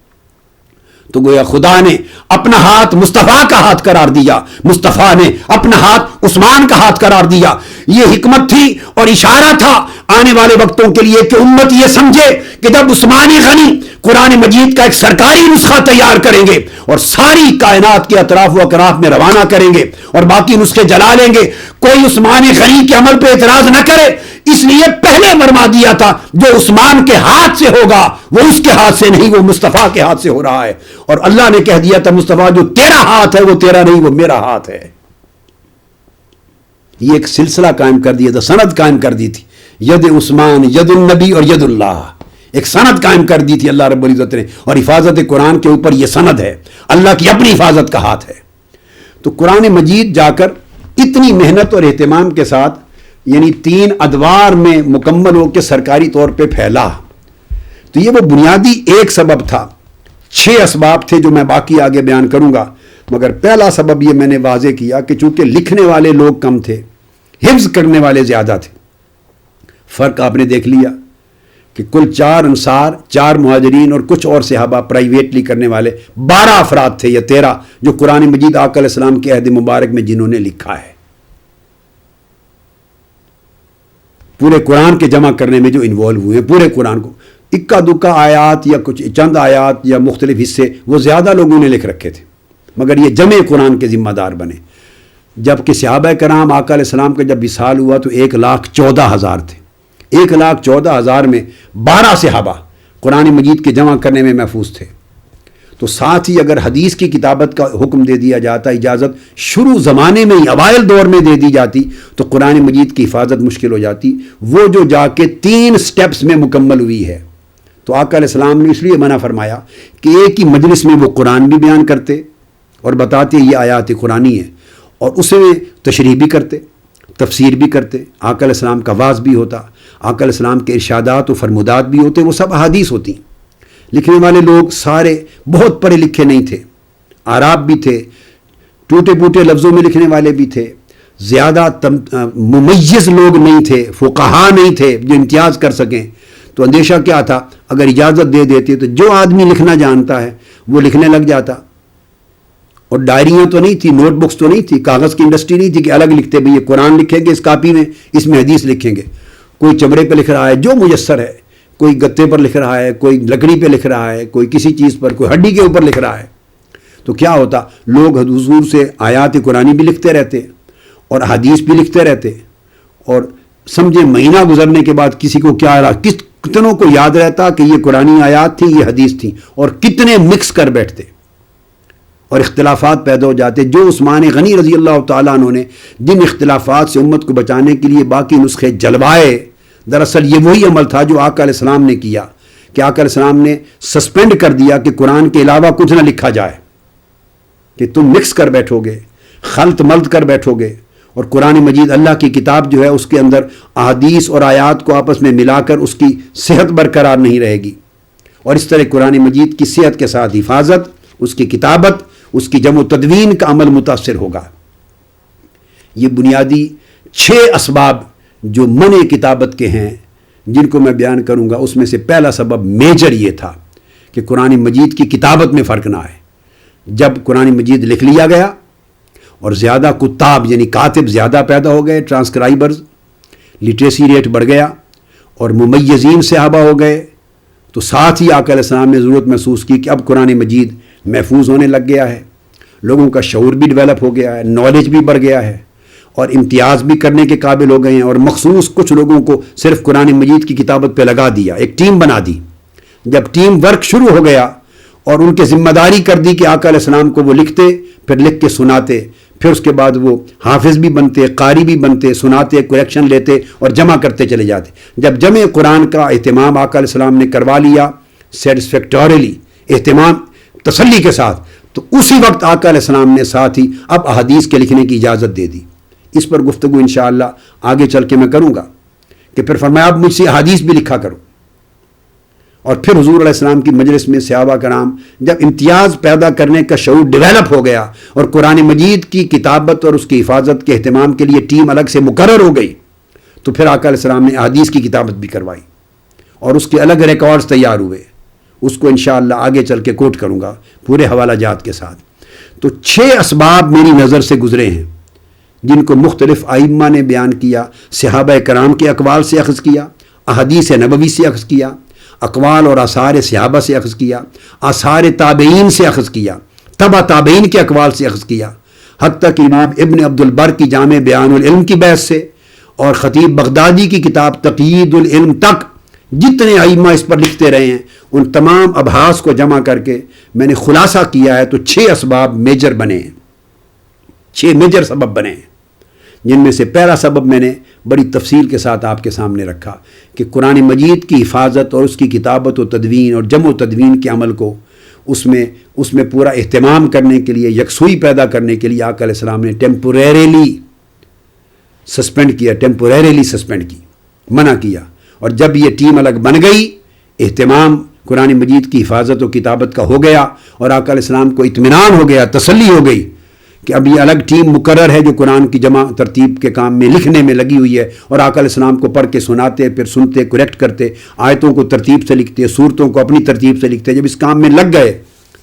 تو گویا خدا نے اپنا ہاتھ مصطفیٰ کا ہاتھ قرار دیا، مصطفیٰ نے اپنا ہاتھ عثمان کا ہاتھ قرار دیا۔ یہ حکمت تھی اور اشارہ تھا آنے والے وقتوں کے لیے کہ امت یہ سمجھے کہ جب عثمان غنی قرآن مجید کا ایک سرکاری نسخہ تیار کریں گے اور ساری کائنات کے اطراف و اکناف میں روانہ کریں گے اور باقی نسخے جلا لیں گے، کوئی عثمان غنی کے عمل پہ اعتراض نہ کرے، اس لیے پہلے فرما دیا تھا جو عثمان کے ہاتھ سے ہوگا وہ اس کے ہاتھ سے نہیں، وہ مصطفیٰ کے ہاتھ سے ہو رہا ہے۔ اور اللہ نے کہہ دیا تھا مصطفیٰ جو تیرا ہاتھ ہے وہ تیرا نہیں، وہ میرا ہاتھ ہے۔ یہ ایک سلسلہ قائم کر دیا تھا، سند قائم کر دی تھی، ید عثمان، ید النبی اور ید اللہ، ایک سند قائم کر دی تھی اللہ رب العزت نے۔ اور حفاظت قرآن کے اوپر یہ سند ہے، اللہ کی اپنی حفاظت کا ہاتھ ہے۔ تو قرآن مجید جا کر اتنی محنت اور اہتمام کے ساتھ یعنی 3 ادوار میں مکمل ہو کے سرکاری طور پہ پھیلا، تو یہ وہ بنیادی ایک سبب تھا۔ 6 اسباب تھے جو میں باقی آگے بیان کروں گا، مگر پہلا سبب یہ میں نے واضح کیا کہ چونکہ لکھنے والے لوگ کم تھے، حفظ کرنے والے زیادہ تھے۔ فرق آپ نے دیکھ لیا کہ کل 4 انصار، 4 مہاجرین اور کچھ اور صحابہ پرائیویٹلی کرنے والے 12 افراد تھے یا 13 جو قرآن مجید آقا علیہ السلام کے عہد مبارک میں جنہوں نے لکھا ہے، پورے قرآن کے جمع کرنے میں جو انوالو ہوئے ہیں، پورے قرآن کو اکا دکا آیات یا کچھ چند آیات یا مختلف حصے وہ زیادہ لوگوں نے لکھ رکھے تھے، مگر یہ جمع قرآن کے ذمہ دار بنے۔ جبکہ صحابہ کرام آقا علیہ السلام کا جب وصال ہوا تو 1,14,000 تھے، 1,14,000 میں 12 صحابہ قرآن مجید کے جمع کرنے میں محفوظ تھے۔ تو ساتھ ہی اگر حدیث کی کتابت کا حکم دے دیا جاتا، اجازت شروع زمانے میں ہی اوائل دور میں دے دی جاتی، تو قرآن مجید کی حفاظت مشکل ہو جاتی، وہ جو جا کے 3 سٹیپس میں مکمل ہوئی ہے۔ تو آقا علیہ السلام نے اس لیے منع فرمایا کہ ایک ہی مجلس میں وہ قرآن بھی بیان کرتے اور بتاتے یہ آیات قرآنی ہے، اور اسے تشریح بھی کرتے، تفسیر بھی کرتے، آقا علیہ السلام کا واعظ بھی ہوتا، آقا علیہ السلام کے ارشادات و فرمودات بھی ہوتے، وہ سب احادیث ہوتی۔ لکھنے والے لوگ سارے بہت پڑھے لکھے نہیں تھے، عرب بھی تھے، ٹوٹے پوٹے لفظوں میں لکھنے والے بھی تھے، زیادہ ممیز لوگ نہیں تھے، فقہا نہیں تھے جو امتیاز کر سکیں۔ تو اندیشہ کیا تھا، اگر اجازت دے دیتے تو جو آدمی لکھنا جانتا ہے وہ لکھنے لگ جاتا، اور ڈائریاں تو نہیں تھی، نوٹ بکس تو نہیں تھی، کاغذ کی انڈسٹری نہیں تھی کہ الگ لکھتے بھئی یہ قرآن لکھیں گے اس کاپی میں، اس میں حدیث لکھیں گے۔ کوئی چمڑے پہ لکھ رہا ہے جو میسر ہے، کوئی گتے پر لکھ رہا ہے، کوئی لکڑی پہ لکھ رہا ہے، کوئی کسی چیز پر، کوئی ہڈی کے اوپر لکھ رہا ہے۔ تو کیا ہوتا، لوگ حضور سے آیات قرآنی بھی لکھتے رہتے اور حدیث بھی لکھتے رہتے، اور سمجھے مہینہ گزرنے کے بعد کسی کو کیا رہا، کتنوں کو یاد رہتا کہ یہ قرآنی آیات تھی، یہ حدیث تھی، اور کتنے مکس کر بیٹھتے اور اختلافات پیدا ہو جاتے۔ جو عثمان غنی رضی اللہ تعالیٰ عنہ نے جن اختلافات سے امت کو بچانے کے لیے باقی نسخے جلوائے، دراصل یہ وہی عمل تھا جو آقا علیہ السلام نے کیا، کہ آقا علیہ السلام نے سسپینڈ کر دیا کہ قرآن کے علاوہ کچھ نہ لکھا جائے، کہ تم مکس کر بیٹھو گے، خلط ملط کر بیٹھو گے، اور قرآن مجید اللہ کی کتاب جو ہے اس کے اندر احادیث اور آیات کو آپس میں ملا کر اس کی صحت برقرار نہیں رہے گی، اور اس طرح قرآن مجید کی صحت کے ساتھ حفاظت، اس کی کتابت، اس کی جمع و تدوین کا عمل متاثر ہوگا۔ یہ بنیادی 6 اسباب جو منع کتابت کے ہیں جن کو میں بیان کروں گا، اس میں سے پہلا سبب میجر یہ تھا کہ قرآن مجید کی کتابت میں فرق نہ آئے۔ جب قرآن مجید لکھ لیا گیا اور زیادہ کتاب یعنی کاتب زیادہ پیدا ہو گئے، ٹرانسکرائبرز، لٹریسی ریٹ بڑھ گیا اور ممیزین صحابہ ہو گئے، تو ساتھ ہی آقا علیہ السلام نے ضرورت محسوس کی کہ اب قرآن مجید محفوظ ہونے لگ گیا ہے، لوگوں کا شعور بھی ڈیولپ ہو گیا ہے، نالج بھی بڑھ گیا ہے، اور امتیاز بھی کرنے کے قابل ہو گئے ہیں، اور مخصوص کچھ لوگوں کو صرف قرآن مجید کی کتابت پہ لگا دیا، ایک ٹیم بنا دی۔ جب ٹیم ورک شروع ہو گیا اور ان کے ذمہ داری کر دی کہ آقا علیہ السلام کو وہ لکھتے، پھر لکھ کے سناتے، پھر اس کے بعد وہ حافظ بھی بنتے، قاری بھی بنتے، سناتے، کریکشن لیتے اور جمع کرتے چلے جاتے۔ جب جمع قرآن کا اہتمام آقا علیہ السلام نے کروا لیا سیٹسفیکٹوریلی، اہتمام تسلی کے ساتھ، تو اسی وقت آقا علیہ السلام نے ساتھ ہی اب احادیث کے لکھنے کی اجازت دے دی۔ اس پر گفتگو انشاءاللہ آگے چل کے میں کروں گا کہ پھر فرمایا اب مجھ سے احادیث بھی لکھا کرو۔ اور پھر حضور علیہ السلام کی مجلس میں صحابہ کرام جب امتیاز پیدا کرنے کا شعور ڈیولپ ہو گیا اور قرآن مجید کی کتابت اور اس کی حفاظت کے اہتمام کے لیے ٹیم الگ سے مقرر ہو گئی، تو پھر آقا علیہ السلام نے احادیث کی کتابت بھی کروائی اور اس کے الگ ریکارڈز تیار ہوئے۔ اس کو انشاءاللہ آگے چل کے کوٹ کروں گا پورے حوالہ جات کے ساتھ۔ تو 6 اسباب میری نظر سے گزرے ہیں جن کو مختلف ائمہ نے بیان کیا، صحابہ کرام کے اقوال سے اخذ کیا، احادیث نبوی سے اخذ کیا، اقوال اور آثار صحابہ سے اخذ کیا، آثار تابعین سے اخذ کیا، تبع تابعین کے اقوال سے اخذ کیا، حتیٰ کہ امام ابن عبد البر کی جامع بیان العلم کی بحث سے اور خطیب بغدادی کی کتاب تقیید العلم تک جتنے ائمہ اس پر لکھتے رہے ہیں، ان تمام ابحاث کو جمع کر کے میں نے خلاصہ کیا ہے تو 6 اسباب میجر بنے ہیں، 6 میجر سبب بنے ہیں، جن میں سے پہلا سبب میں نے بڑی تفصیل کے ساتھ آپ کے سامنے رکھا کہ قرآن مجید کی حفاظت اور اس کی کتابت و تدوین اور جمع و تدوین کے عمل کو اس میں پورا اہتمام کرنے کے لیے، یکسوئی پیدا کرنے کے لیے آقا علیہ السلام نے ٹیمپوریریلی سسپینڈ کی، منع کیا۔ اور جب یہ ٹیم الگ بن گئی، اہتمام قرآن مجید کی حفاظت و کتابت کا ہو گیا اور آقا علیہ السلام کو اطمینان ہو گیا، تسلی ہو گئی کہ اب یہ الگ ٹیم مقرر ہے جو قرآن کی جمع ترتیب کے کام میں لکھنے میں لگی ہوئی ہے، اور آقا علیہ السلام کو پڑھ کے سناتے، پھر سنتے، کریکٹ کرتے، آیتوں کو ترتیب سے لکھتے، صورتوں کو اپنی ترتیب سے لکھتے۔ جب اس کام میں لگ گئے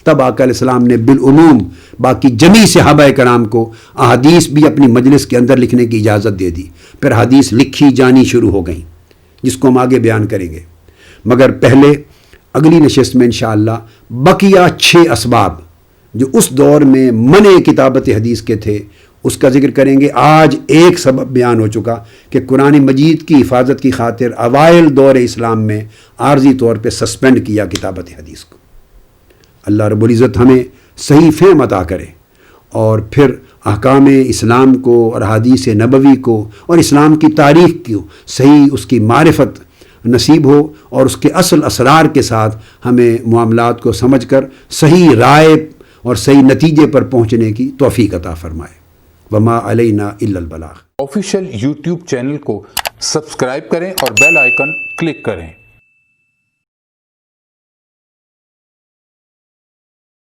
تب آقا علیہ السلام نے بالعموم باقی جمیع صحابہ کرام کو احادیث بھی اپنی مجلس کے اندر لکھنے کی اجازت دے دی۔ پھر حدیث لکھی جانی شروع ہو گئیں، جس کو ہم آگے بیان کریں گے، مگر پہلے اگلی نشست میں انشاءاللہ بقیہ 6 اسباب جو اس دور میں منع کتابت حدیث کے تھے اس کا ذکر کریں گے۔ آج ایک سبب بیان ہو چکا کہ قرآن مجید کی حفاظت کی خاطر اوائل دور اسلام میں عارضی طور پہ سسپینڈ کیا کتابت حدیث کو۔ اللہ رب العزت ہمیں صحیح فہم عطا کرے اور پھر احکام اسلام کو اور حدیث نبوی کو اور اسلام کی تاریخ کو صحیح اس کی معرفت نصیب ہو اور اس کے اصل اسرار کے ساتھ ہمیں معاملات کو سمجھ کر صحیح رائے اور صحیح نتیجے پر پہنچنے کی توفیق عطا فرمائے۔ وما علینا الا البلاغ۔ آفیشیل یوٹیوب چینل کو سبسکرائب کریں اور بیل آئیکن کلک کریں۔